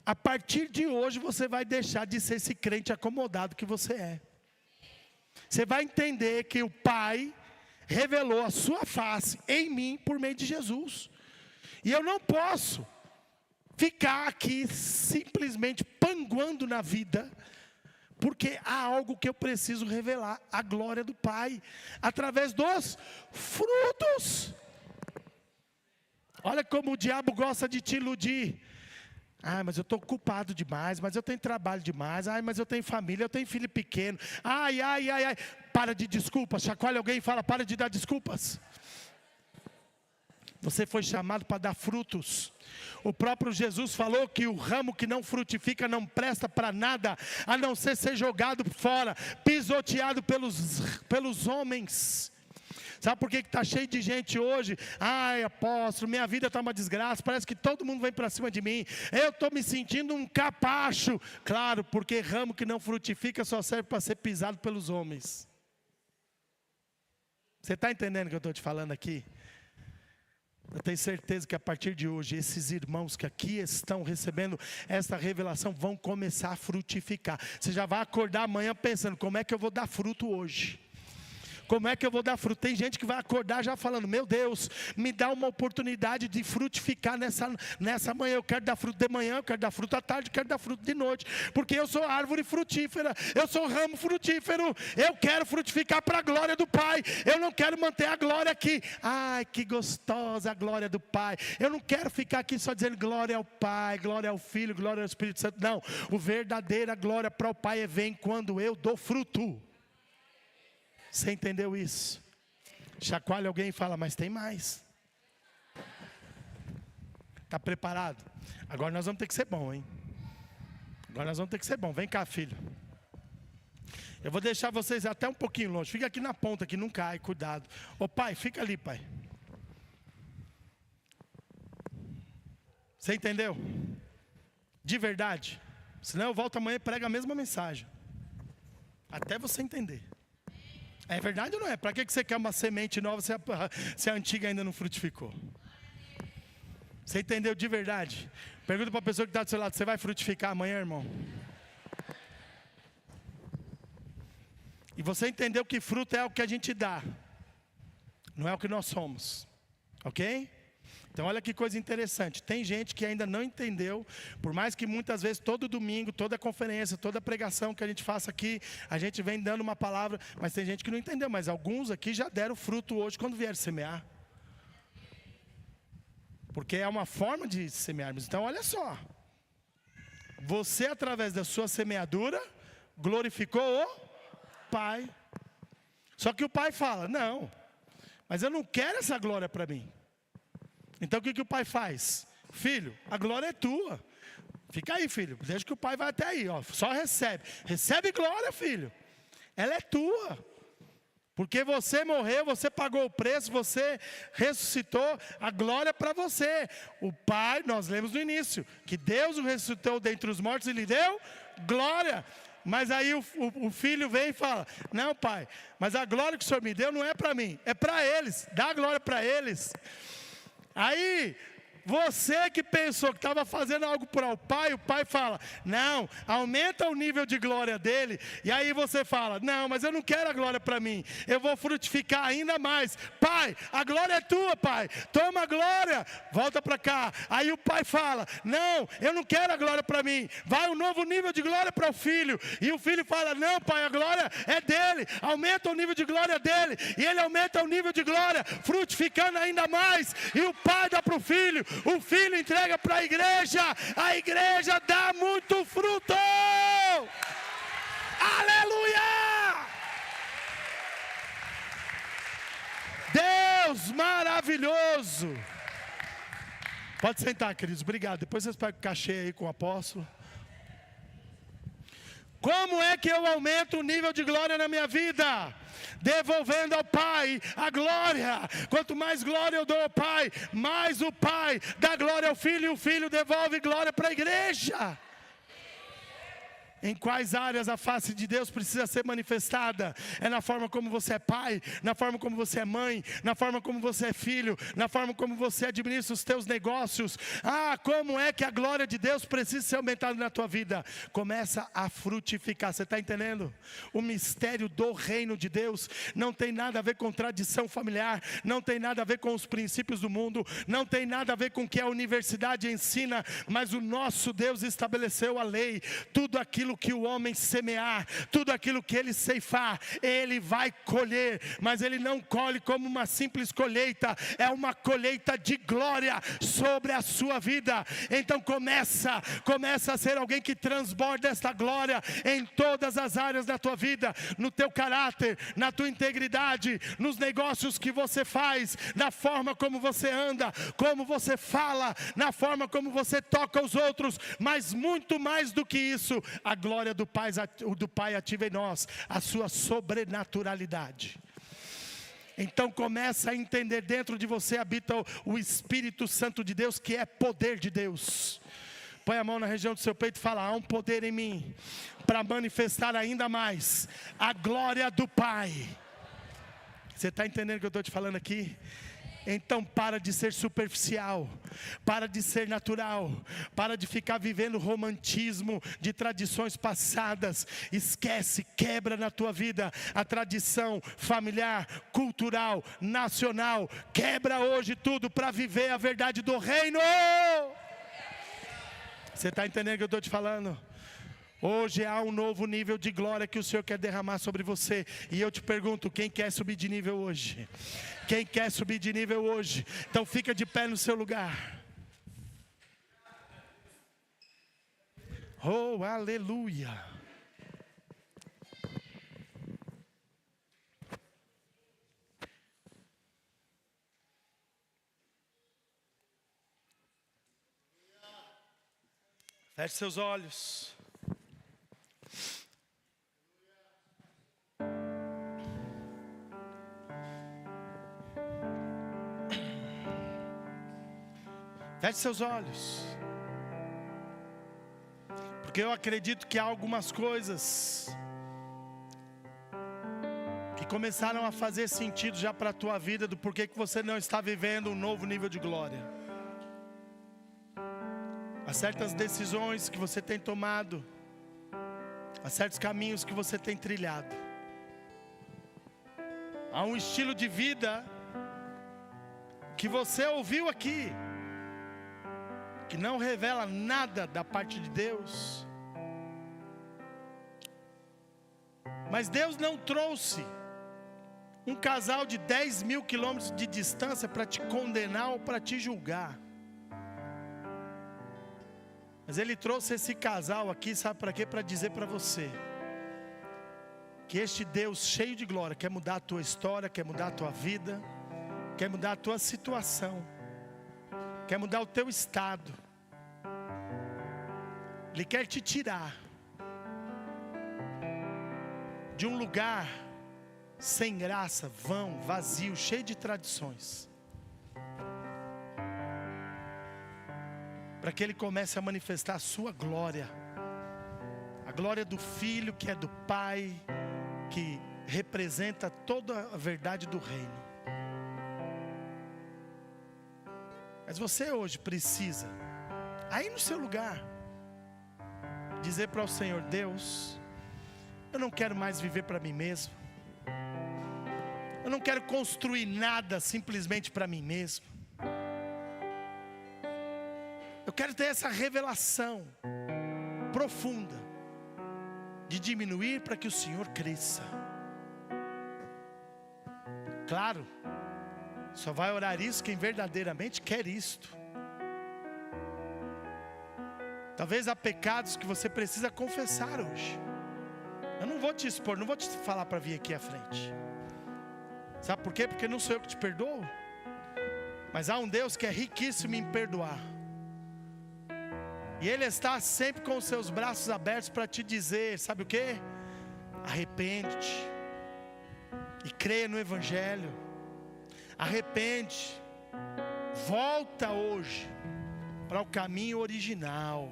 a partir de hoje você vai deixar de ser esse crente acomodado que você é. Você vai entender que o Pai revelou a sua face em mim por meio de Jesus. E eu não posso ficar aqui simplesmente panguando na vida, porque há algo que eu preciso revelar, a glória do Pai, através dos frutos. Olha como o diabo gosta de te iludir. Mas eu estou ocupado demais, mas eu tenho trabalho demais, mas eu tenho família, eu tenho filho pequeno, para de desculpas, chacoalha alguém e fala, para de dar desculpas. Você foi chamado para dar frutos. O próprio Jesus falou que o ramo que não frutifica não presta para nada, a não ser jogado fora, pisoteado pelos homens. Sabe por que está cheio de gente hoje? Apóstolo, minha vida está uma desgraça, parece que todo mundo vem para cima de mim, eu estou me sentindo um capacho. Claro, porque ramo que não frutifica só serve para ser pisado pelos homens. Você está entendendo o que eu estou te falando aqui? Eu tenho certeza que a partir de hoje, esses irmãos que aqui estão recebendo esta revelação vão começar a frutificar. Você já vai acordar amanhã pensando, como é que eu vou dar fruto hoje? Como é que eu vou dar fruto? Tem gente que vai acordar já falando, meu Deus, me dá uma oportunidade de frutificar nessa manhã. Eu quero dar fruto de manhã, eu quero dar fruto à tarde, eu quero dar fruto de noite. Porque eu sou árvore frutífera, eu sou ramo frutífero. Eu quero frutificar para a glória do Pai. Eu não quero manter a glória aqui. Que gostosa a glória do Pai. Eu não quero ficar aqui só dizendo glória ao Pai, glória ao Filho, glória ao Espírito Santo. Não, a verdadeira glória para o Pai vem quando eu dou fruto. Você entendeu isso? Chacoalha alguém e fala, mas tem mais. Está preparado? Agora nós vamos ter que ser bom, hein? Agora nós vamos ter que ser bom. Vem cá, filho. Eu vou deixar vocês até um pouquinho longe. Fica aqui na ponta, que não cai, cuidado. Pai, fica ali, pai. Você entendeu? De verdade. Senão eu volto amanhã e prego a mesma mensagem. Até você entender. É verdade ou não é? Para que você quer uma semente nova se a antiga ainda não frutificou? Você entendeu de verdade? Pergunta para a pessoa que está do seu lado, você vai frutificar amanhã, irmão? E você entendeu que fruto é o que a gente dá, não é o que nós somos. Ok? Então olha que coisa interessante. Tem gente que ainda não entendeu, por mais que muitas vezes todo domingo, toda conferência, toda pregação que a gente faça aqui, a gente vem dando uma palavra, mas tem gente que não entendeu. Mas alguns aqui já deram fruto hoje quando vieram semear. Porque é uma forma de semearmos. Então olha só. Você através da sua semeadura glorificou o Pai. Só que o Pai fala, não, mas eu não quero essa glória para mim. Então o que o pai faz? Filho, a glória é tua. Fica aí, filho. Deixa que o pai vai até aí, ó. Só recebe. Recebe glória, filho. Ela é tua. Porque você morreu, você pagou o preço, você ressuscitou, a glória é para você. O Pai, nós lemos no início, que Deus o ressuscitou dentre os mortos e lhe deu glória. Mas aí o filho vem e fala, não pai, mas a glória que o Senhor me deu não é para mim, é para eles. Dá a glória para eles. Aí, você que pensou que estava fazendo algo para o pai fala, não, aumenta o nível de glória dele. E aí você fala, não, mas eu não quero a glória para mim, eu vou frutificar ainda mais. Pai, a glória é tua, pai, toma a glória, volta para cá. Aí o pai fala, não, eu não quero a glória para mim, vai um novo nível de glória para o filho. E o filho fala, não pai, a glória é dele, aumenta o nível de glória dele. E ele aumenta o nível de glória, frutificando ainda mais. E o pai dá para o filho entrega para a igreja dá muito fruto. Aleluia! Deus maravilhoso. Pode sentar, queridos, obrigado. Depois vocês pegam o cachê aí com o apóstolo. Como é que eu aumento o nível de glória na minha vida? Devolvendo ao Pai a glória. Quanto mais glória eu dou ao Pai, mais o Pai dá glória ao Filho, e o Filho devolve glória para a igreja. Em quais áreas a face de Deus precisa ser manifestada? É na forma como você é pai, na forma como você é mãe, na forma como você é filho, na forma como você administra os teus negócios. Como é que a glória de Deus precisa ser aumentada na tua vida? Começa a frutificar, você está entendendo? O mistério do reino de Deus não tem nada a ver com tradição familiar, não tem nada a ver com os princípios do mundo, não tem nada a ver com o que a universidade ensina, mas o nosso Deus estabeleceu a lei. Tudo aquilo que o homem semear, tudo aquilo que ele ceifar, ele vai colher, mas ele não colhe como uma simples colheita, é uma colheita de glória sobre a sua vida. Então começa a ser alguém que transborda esta glória em todas as áreas da tua vida, no teu caráter, na tua integridade, nos negócios que você faz, na forma como você anda, como você fala, na forma como você toca os outros, mas muito mais do que isso, a glória do Pai ativa em nós a sua sobrenaturalidade. Então começa a entender, dentro de você habita o Espírito Santo de Deus, que é poder de Deus. Põe a mão na região do seu peito e fala, há um poder em mim para manifestar ainda mais a glória do Pai. Você está entendendo o que eu estou te falando aqui? Então para de ser superficial, para de ser natural, para de ficar vivendo romantismo de tradições passadas. Esquece, quebra na tua vida a tradição familiar, cultural, nacional. Quebra hoje tudo para viver a verdade do reino. Você está entendendo o que eu estou te falando? Hoje há um novo nível de glória que o Senhor quer derramar sobre você. E eu te pergunto, quem quer subir de nível hoje? Quem quer subir de nível hoje? Então fica de pé no seu lugar. Oh, aleluia. Feche seus olhos. Feche seus olhos. Porque eu acredito que há algumas coisas que começaram a fazer sentido já para a tua vida, do porquê que você não está vivendo um novo nível de glória. Há certas decisões que você tem tomado, há certos caminhos que você tem trilhado, há um estilo de vida que você ouviu aqui, que não revela nada da parte de Deus. Mas Deus não trouxe um casal de 10 mil quilômetros de distância para te condenar ou para te julgar. Mas Ele trouxe esse casal aqui, sabe para quê? Para dizer para você que este Deus cheio de glória quer mudar a tua história, quer mudar a tua vida, quer mudar a tua situação, quer mudar o teu estado. Ele quer te tirar de um lugar sem graça, vão, vazio, cheio de tradições, para que Ele comece a manifestar a sua glória, a glória do Filho, que é do Pai, que representa toda a verdade do reino. Mas você hoje precisa, aí no seu lugar, dizer para o Senhor: Deus, eu não quero mais viver para mim mesmo. Eu não quero construir nada simplesmente para mim mesmo. Eu quero ter essa revelação profunda de diminuir para que o Senhor cresça. Claro, só vai orar isso quem verdadeiramente quer isto. Talvez há pecados que você precisa confessar hoje. Eu não vou te expor, não vou te falar para vir aqui à frente. Sabe por quê? Porque não sou eu que te perdoo. Mas há um Deus que é riquíssimo em perdoar. E Ele está sempre com os seus braços abertos para te dizer, sabe o quê? Arrepende-te e creia no Evangelho. Arrepende, volta hoje para o caminho original,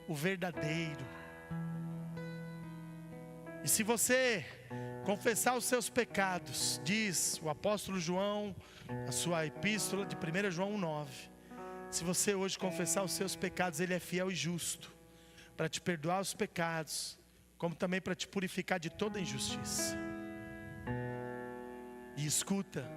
o verdadeiro. E se você confessar os seus pecados, diz o apóstolo João, a sua epístola de 1 João 1,9, se você hoje confessar os seus pecados, Ele é fiel e justo para te perdoar os pecados, como também para te purificar de toda injustiça. E escuta,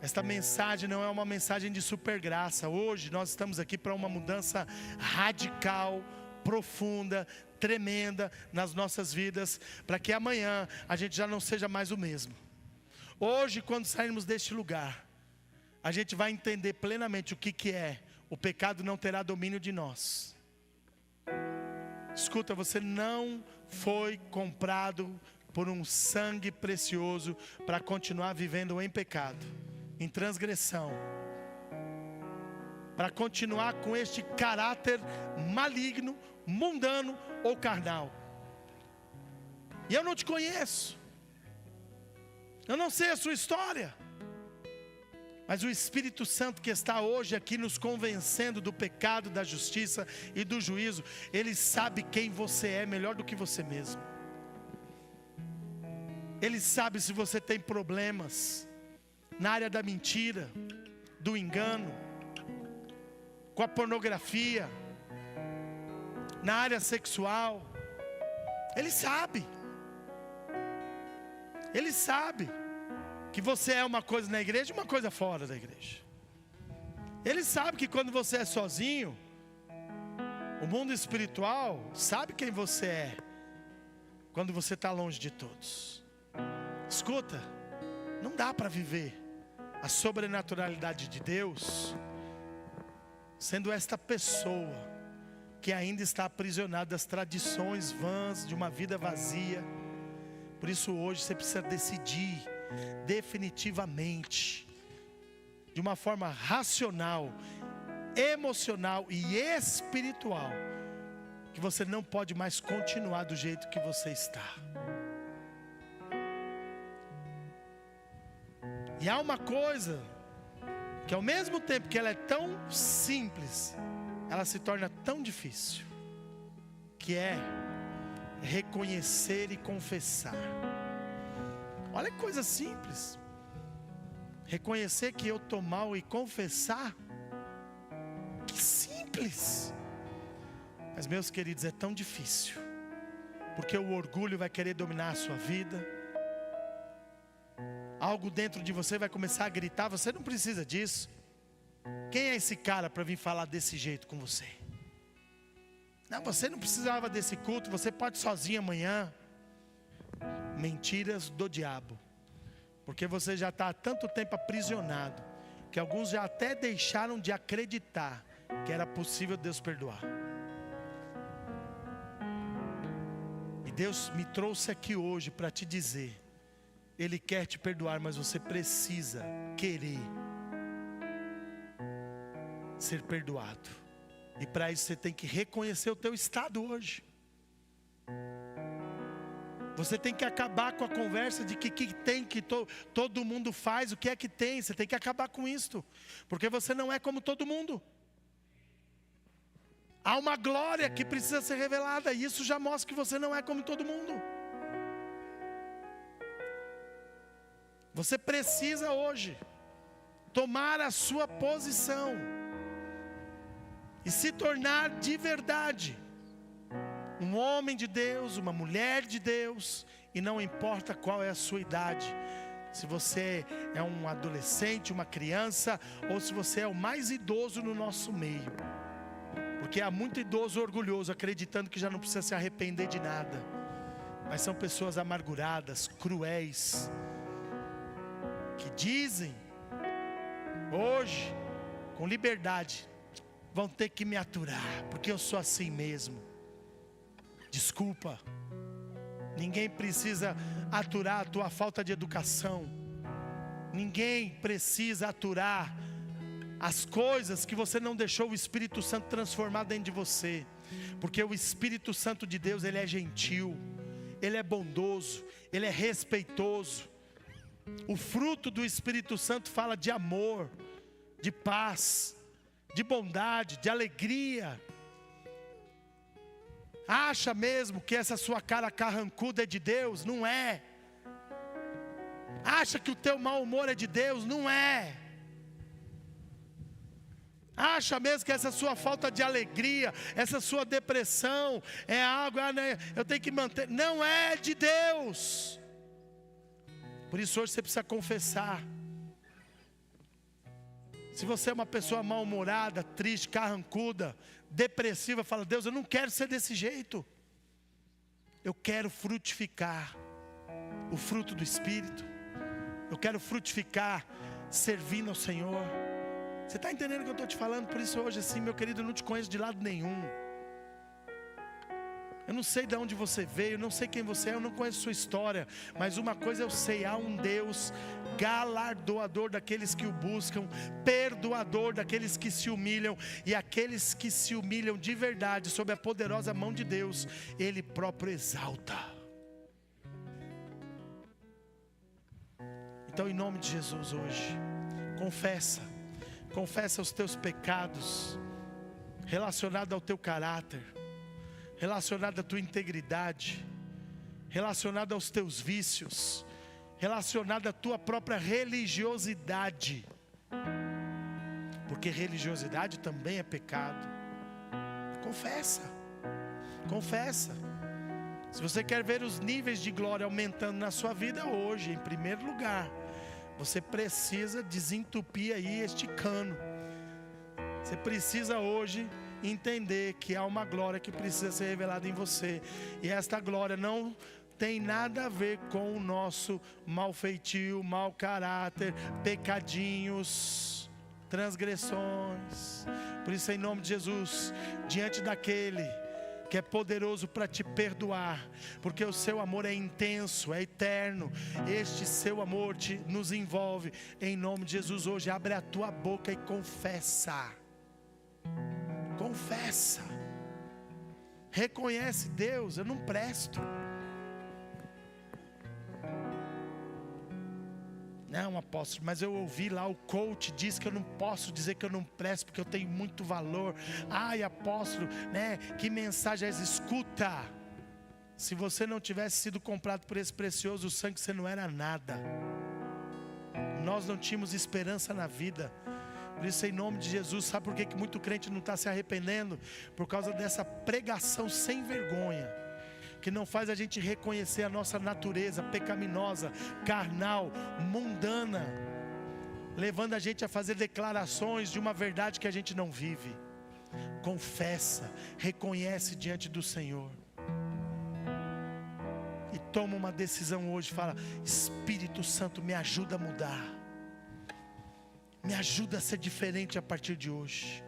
esta mensagem não é uma mensagem de super graça. Hoje nós estamos aqui para uma mudança radical, profunda, tremenda nas nossas vidas, para que amanhã a gente já não seja mais o mesmo. Hoje, quando sairmos deste lugar, a gente vai entender plenamente o que é o pecado não terá domínio de nós. Escuta, você não foi comprado por um sangue precioso para continuar vivendo em pecado, em transgressão, para continuar com este caráter maligno, mundano ou carnal. E eu não te conheço, eu não sei a sua história, mas o Espírito Santo que está hoje aqui nos convencendo do pecado, da justiça e do juízo, Ele sabe quem você é melhor do que você mesmo. Ele sabe se você tem problemas na área da mentira, do engano, com a pornografia, na área sexual. Ele sabe. Ele sabe que você é uma coisa na igreja e uma coisa fora da igreja. Ele sabe que quando você é sozinho, o mundo espiritual sabe quem você é quando você está longe de todos. Escuta, não dá para viver a sobrenaturalidade de Deus sendo esta pessoa que ainda está aprisionada das tradições vãs de uma vida vazia. Por isso hoje você precisa decidir definitivamente, de uma forma racional, emocional e espiritual, que você não pode mais continuar do jeito que você está. E há uma coisa que ao mesmo tempo que ela é tão simples, ela se torna tão difícil, que é reconhecer e confessar. Olha que coisa simples. Reconhecer que eu estou mal e confessar. Que simples. Mas, meus queridos, é tão difícil, porque o orgulho vai querer dominar a sua vida. Algo dentro de você vai começar a gritar: você não precisa disso. Quem é esse cara para vir falar desse jeito com você? Não, você não precisava desse culto, você pode sozinho amanhã. Mentiras do diabo. Porque você já está há tanto tempo aprisionado, que alguns já até deixaram de acreditar que era possível Deus perdoar. E Deus me trouxe aqui hoje para te dizer: Ele quer te perdoar, mas você precisa querer ser perdoado. E para isso você tem que reconhecer o teu estado hoje. Você tem que acabar com a conversa de que tem, que todo mundo faz, o que é que tem. Você tem que acabar com isto, porque você não é como todo mundo. Há uma glória que precisa ser revelada, e isso já mostra que você não é como todo mundo. Você precisa hoje tomar a sua posição e se tornar de verdade um homem de Deus, uma mulher de Deus. E não importa qual é a sua idade, se você é um adolescente, uma criança, ou se você é o mais idoso no nosso meio. Porque há muito idoso orgulhoso, acreditando que já não precisa se arrepender de nada. Mas são pessoas amarguradas, cruéis, que dizem hoje, com liberdade: vão ter que me aturar, porque eu sou assim mesmo. Desculpa, ninguém precisa aturar a tua falta de educação. Ninguém precisa aturar as coisas que você não deixou o Espírito Santo transformar dentro de você. Porque o Espírito Santo de Deus, Ele é gentil, Ele é bondoso, Ele é respeitoso. O fruto do Espírito Santo fala de amor, de paz, de bondade, de alegria. Acha mesmo que essa sua cara carrancuda é de Deus? Não é. Acha que o teu mau humor é de Deus? Não é. Acha mesmo que essa sua falta de alegria, essa sua depressão é algo, eu tenho que manter? Não é de Deus. Por isso hoje você precisa confessar. Se você é uma pessoa mal-humorada, triste, carrancuda, depressiva, fala: Deus, eu não quero ser desse jeito. Eu quero frutificar o fruto do Espírito. Eu quero frutificar servindo ao Senhor. Você está entendendo o que eu estou te falando? Por isso hoje assim, meu querido, eu não te conheço de lado nenhum. Eu não sei de onde você veio, eu não sei quem você é, eu não conheço sua história. Mas uma coisa eu sei: há um Deus galardoador daqueles que o buscam, perdoador daqueles que se humilham. E aqueles que se humilham de verdade sob a poderosa mão de Deus, Ele próprio exalta. Então, em nome de Jesus hoje, confessa os teus pecados relacionados ao teu caráter, relacionado à tua integridade, relacionado aos teus vícios, relacionado à tua própria religiosidade. Porque religiosidade também é pecado. Confessa. Se você quer ver os níveis de glória aumentando na sua vida hoje, em primeiro lugar, você precisa desentupir aí este cano. Você precisa hoje entender que há uma glória que precisa ser revelada em você. E esta glória não tem nada a ver com o nosso mau feitio, mau caráter, pecadinhos, transgressões. Por isso, em nome de Jesus, diante daquele que é poderoso para te perdoar, porque o seu amor é intenso, é eterno, este seu amor nos envolve. Em nome de Jesus, hoje abre a tua boca e confessa. Reconhece: Deus, eu não presto. Não, apóstolo, mas eu ouvi lá, o coach diz que eu não posso dizer que eu não presto porque eu tenho muito valor. Ai, apóstolo, né? Que mensagem é essa? Escuta. Se você não tivesse sido comprado por esse precioso sangue, você não era nada. Nós não tínhamos esperança na vida. Por isso, em nome de Jesus, sabe por que muito crente não está se arrependendo? Por causa dessa pregação sem vergonha, que não faz a gente reconhecer a nossa natureza pecaminosa, carnal, mundana, levando a gente a fazer declarações de uma verdade que a gente não vive. Confessa, reconhece diante do Senhor e toma uma decisão hoje. Fala: Espírito Santo, me ajuda a mudar, me ajuda a ser diferente a partir de hoje,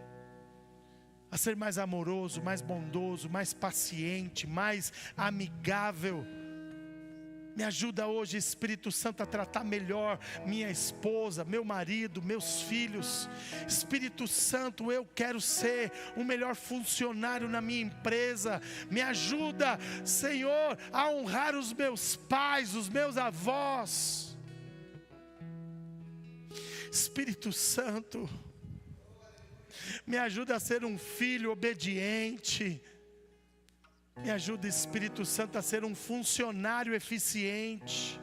a ser mais amoroso, mais bondoso, mais paciente, mais amigável. Me ajuda hoje, Espírito Santo, a tratar melhor minha esposa, meu marido, meus filhos. Espírito Santo, eu quero ser um melhor funcionário na minha empresa. Me ajuda, Senhor, a honrar os meus pais, os meus avós. Espírito Santo, me ajuda a ser um filho obediente. Me ajuda, Espírito Santo, a ser um funcionário eficiente.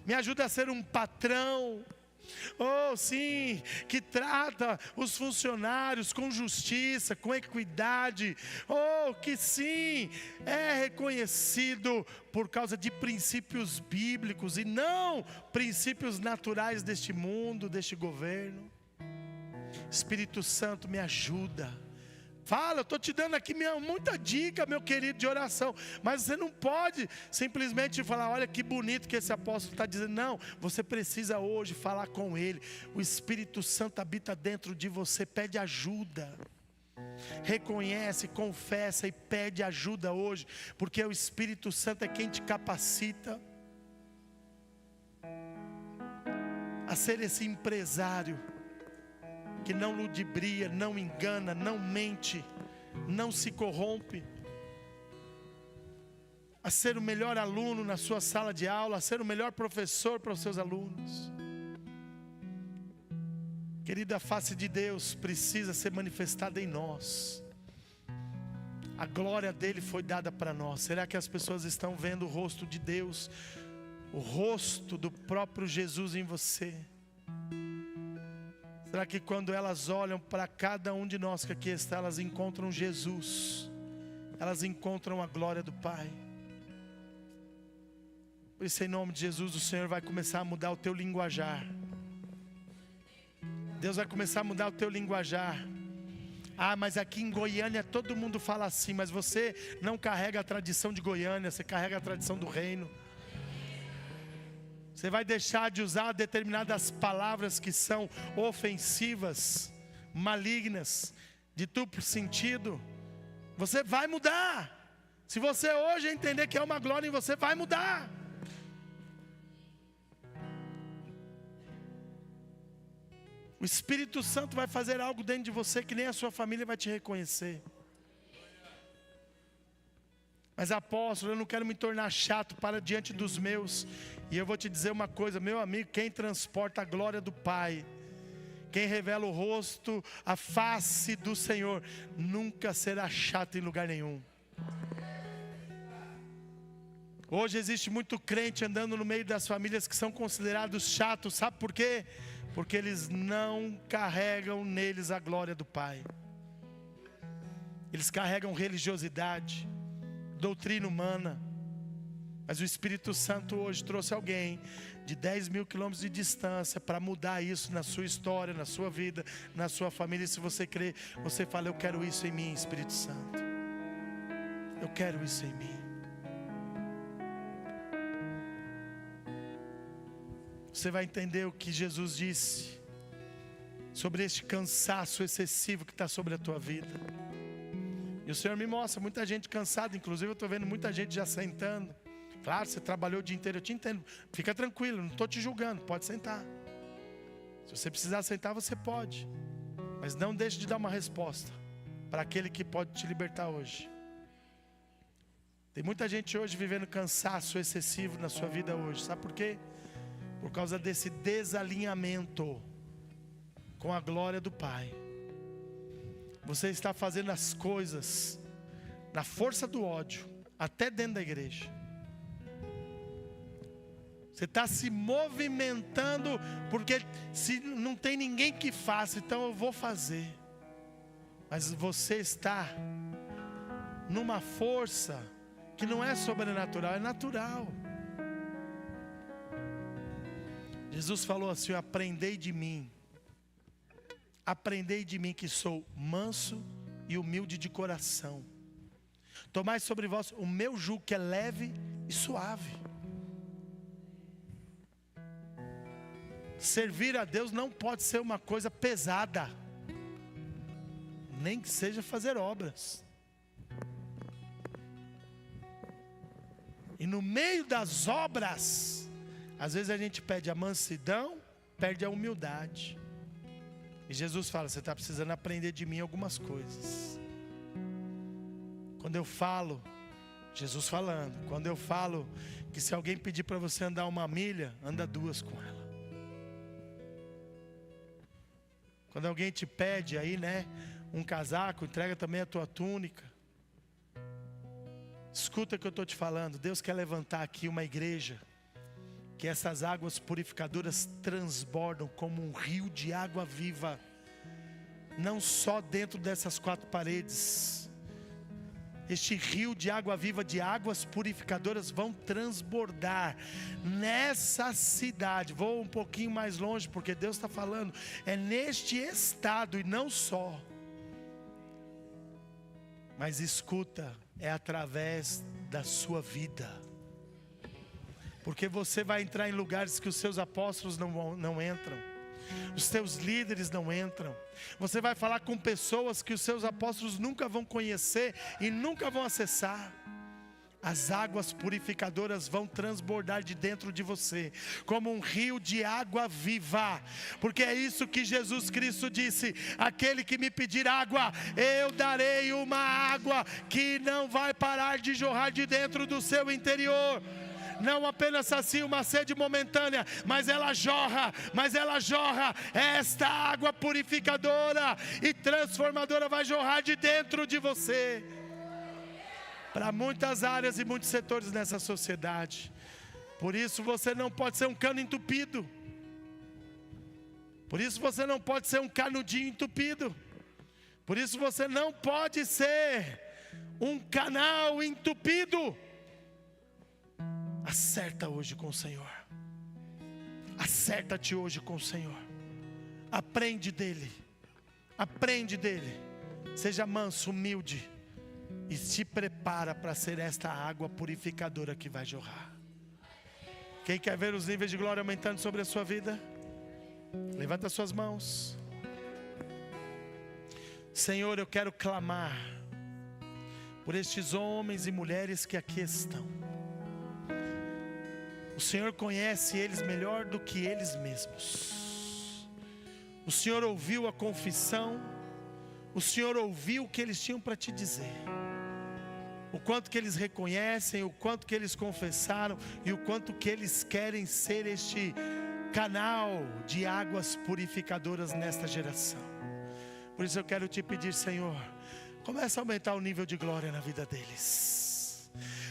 Me ajuda a ser um patrão, oh sim, que trata os funcionários com justiça, com equidade. Oh, que sim, é reconhecido por causa de princípios bíblicos e não princípios naturais deste mundo, deste governo. Espírito Santo, me ajuda. Fala, eu estou te dando aqui muita dica, meu querido, de oração. Mas você não pode simplesmente falar: olha que bonito que esse apóstolo está dizendo. Não, você precisa hoje falar com ele. O Espírito Santo habita dentro de você. Pede ajuda. Reconhece, confessa e pede ajuda hoje. Porque o Espírito Santo é quem te capacita a ser esse empresário que não ludibria, não engana, não mente, não se corrompe, a ser o melhor aluno na sua sala de aula, a ser o melhor professor para os seus alunos. Querida, a face de Deus precisa ser manifestada em nós. A glória dele foi dada para nós. Será que as pessoas estão vendo o rosto de Deus, o rosto do próprio Jesus em você? Será que quando elas olham para cada um de nós que aqui está, elas encontram Jesus, elas encontram a glória do Pai? Por isso, em nome de Jesus, o Senhor vai começar a mudar o teu linguajar. Deus vai começar a mudar o teu linguajar. Ah, mas aqui em Goiânia todo mundo fala assim. Mas você não carrega a tradição de Goiânia, você carrega a tradição do reino. Você vai deixar de usar determinadas palavras que são ofensivas, malignas, de duplo sentido. Você vai mudar. Se você hoje entender que é uma glória em você, vai mudar. O Espírito Santo vai fazer algo dentro de você que nem a sua família vai te reconhecer. Mas apóstolo, eu não quero me tornar chato para diante dos meus. E eu vou te dizer uma coisa, meu amigo: quem transporta a glória do Pai, quem revela o rosto, a face do Senhor, nunca será chato em lugar nenhum. Hoje existe muito crente andando no meio das famílias que são considerados chatos. Sabe por quê? Porque eles não carregam neles a glória do Pai. Eles carregam religiosidade, doutrina humana. Mas o Espírito Santo hoje trouxe alguém de 10 mil quilômetros de distância para mudar isso na sua história, na sua vida, na sua família. E se você crê, você fala: eu quero isso em mim, Espírito Santo. Eu quero isso em mim. Você vai entender o que Jesus disse sobre este cansaço excessivo que está sobre a tua vida. E o Senhor me mostra muita gente cansada. Inclusive eu estou vendo muita gente já sentando. Claro, você trabalhou o dia inteiro, eu te entendo. Fica tranquilo, não estou te julgando, pode sentar. Se você precisar sentar, você pode. Mas não deixe de dar uma resposta para aquele que pode te libertar hoje. Tem muita gente hoje vivendo cansaço excessivo na sua vida hoje. Sabe por quê? por causa desse desalinhamento com a glória do Pai. Você está fazendo as coisas na força do ódio, até dentro da igreja. Você está se movimentando, porque se não tem ninguém que faça, então eu vou fazer. Mas você está numa força que não é sobrenatural, é natural. Jesus falou assim: aprendei de mim que sou manso e humilde de coração. Tomai sobre vós o meu jugo, que é leve e suave. Servir a Deus não pode ser uma coisa pesada, nem que seja fazer obras. E no meio das obras, às vezes a gente perde a mansidão, perde a humildade. E Jesus fala: você está precisando aprender de mim algumas coisas. Quando eu falo, Jesus falando, quando eu falo que se alguém pedir para você andar 1 milha, anda 2 com ela. Quando alguém te pede aí, um casaco, entrega também a tua túnica. Escuta o que eu estou te falando. Deus quer levantar aqui uma igreja que essas águas purificadoras transbordam como um rio de água viva, não só dentro dessas 4 paredes. Este rio de água viva, de águas purificadoras, vão transbordar nessa cidade. Vou um pouquinho mais longe, porque Deus está falando, é neste estado e não só. Mas escuta, é através da sua vida. Porque você vai entrar em lugares que os seus apóstolos não entram, os teus líderes não entram. Você vai falar com pessoas que os seus apóstolos nunca vão conhecer e nunca vão acessar. As águas purificadoras vão transbordar de dentro de você, como um rio de água viva. Porque é isso que Jesus Cristo disse: aquele que me pedir água, eu darei uma água que não vai parar de jorrar de dentro do seu interior. Não apenas sacia uma sede momentânea, mas ela jorra, esta água purificadora e transformadora vai jorrar de dentro de você, para muitas áreas e muitos setores nessa sociedade. Por isso você não pode ser um cano entupido, por isso você não pode ser um canudinho entupido, por isso você não pode ser um canal entupido. Acerta hoje com o Senhor. Acerta-te hoje com o Senhor. Aprende dele. Aprende dele. Seja manso, humilde. E se prepara para ser esta água purificadora que vai jorrar. Quem quer ver os níveis de glória aumentando sobre a sua vida? Levanta suas mãos. Senhor, eu quero clamar por estes homens e mulheres que aqui estão. O Senhor conhece eles melhor do que eles mesmos. O Senhor ouviu a confissão. O Senhor ouviu o que eles tinham para te dizer. O quanto que eles reconhecem, o quanto que eles confessaram e o quanto que eles querem ser este canal de águas purificadoras nesta geração. Por isso eu quero te pedir, Senhor, começa a aumentar o nível de glória na vida deles.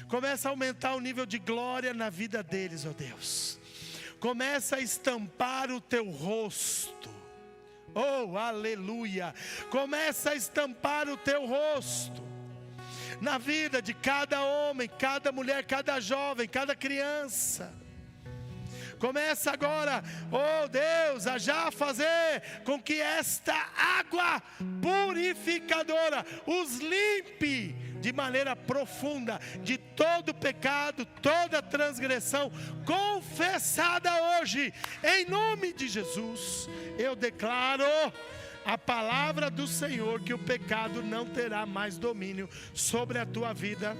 Começa a aumentar o nível de glória na vida deles, ó Deus. Começa a estampar o teu rosto. Oh, aleluia. Começa a estampar o teu rosto na vida de cada homem, cada mulher, cada jovem, cada criança. Começa agora, oh Deus, a já fazer com que esta água purificadora os limpe de maneira profunda de todo pecado, toda transgressão confessada hoje, em nome de Jesus. Eu declaro a palavra do Senhor que o pecado não terá mais domínio sobre a tua vida.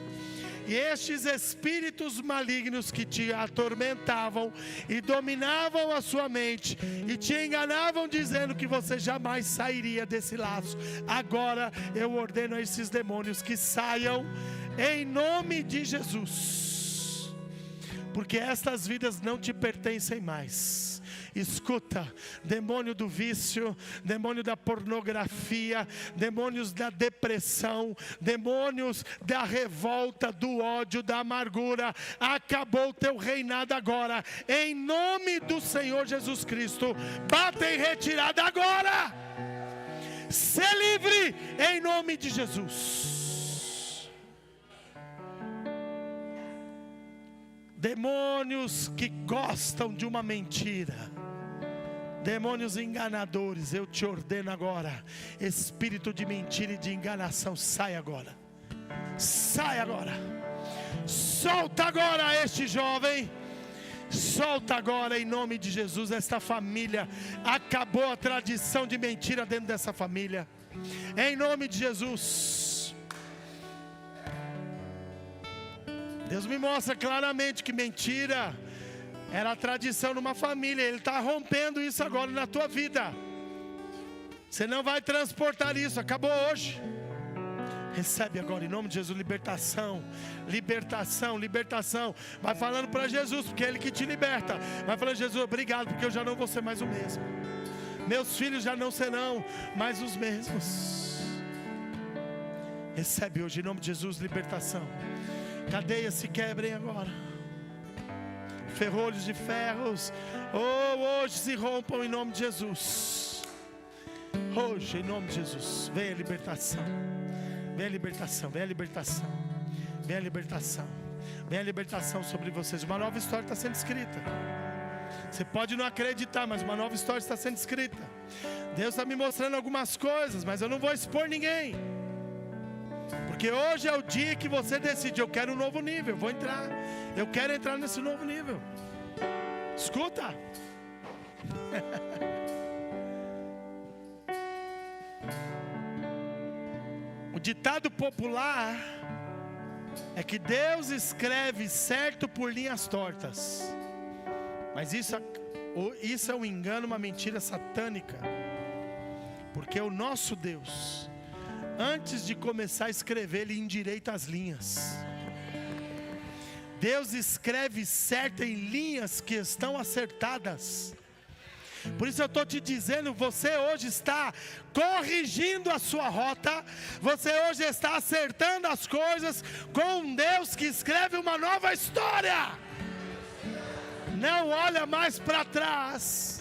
E estes espíritos malignos que te atormentavam e dominavam a sua mente e te enganavam dizendo que você jamais sairia desse laço, agora eu ordeno a esses demônios que saiam em nome de Jesus. porque estas vidas não te pertencem mais. Escuta, demônio do vício, demônio da pornografia, demônios da depressão, demônios da revolta, do ódio, da amargura, acabou o teu reinado agora, em nome do Senhor Jesus Cristo. Bata em retirada agora, se livre em nome de Jesus. Demônios que gostam de uma mentira, demônios enganadores, eu te ordeno agora, espírito de mentira e de enganação, sai agora, sai agora, solta agora este jovem, solta agora em nome de Jesus esta família. Acabou a tradição de mentira dentro dessa família, em nome de Jesus. Deus me mostra claramente que mentira era a tradição numa família. Ele está rompendo isso agora na tua vida. Você não vai transportar isso, acabou hoje. Recebe agora em nome de Jesus libertação, libertação, libertação. Vai falando para Jesus, porque é Ele que te liberta. Vai falando: Jesus, obrigado, porque eu já não vou ser mais o mesmo. Meus filhos já não serão mais os mesmos. Recebe hoje em nome de Jesus libertação. Cadeias se quebrem agora, ferrolhos de ferros, hoje se rompam em nome de Jesus. Hoje em nome de Jesus, venha a libertação, venha a libertação, venha a libertação, venha a libertação, venha a libertação sobre vocês. Uma nova história está sendo escrita. Você pode não acreditar, mas uma nova história está sendo escrita. Deus está me mostrando algumas coisas, mas eu não vou expor ninguém, porque hoje é o dia que você decide: eu quero um novo nível, eu vou entrar, eu quero entrar nesse novo nível. Escuta. O ditado popular é que Deus escreve certo por linhas tortas. Mas isso é um engano, uma mentira satânica. Porque o nosso Deus, antes de começar a escrever, Ele endireita as linhas. Deus escreve certo em linhas que estão acertadas. Por isso eu estou te dizendo, você hoje está corrigindo a sua rota. Você hoje está acertando as coisas com um Deus que escreve uma nova história. Não olha mais para trás,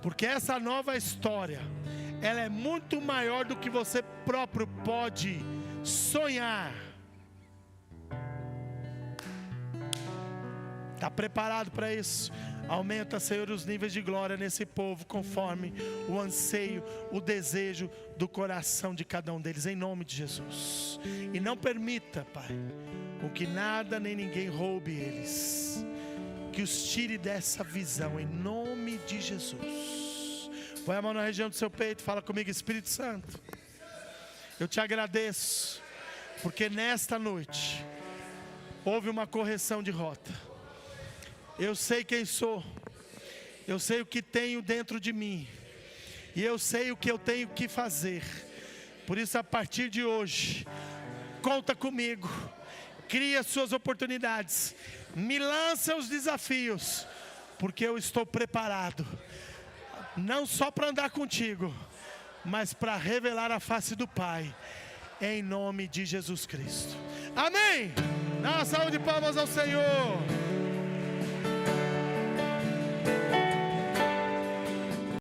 porque essa nova história, ela é muito maior do que você próprio pode sonhar. Está preparado para isso? Aumenta, Senhor, os níveis de glória nesse povo, conforme o anseio, o desejo do coração de cada um deles, em nome de Jesus. E não permita, Pai, com que nada nem ninguém roube eles, que os tire dessa visão, em nome de Jesus. Põe a mão na região do seu peito, fala comigo: Espírito Santo, eu te agradeço, porque nesta noite houve uma correção de rota. Eu sei quem sou, eu sei o que tenho dentro de mim, e eu sei o que eu tenho que fazer. Por isso, a partir de hoje, conta comigo, cria suas oportunidades, me lança os desafios, porque eu estou preparado, não só para andar contigo, mas para revelar a face do Pai, em nome de Jesus Cristo. Amém. Dá uma salva de palmas ao Senhor.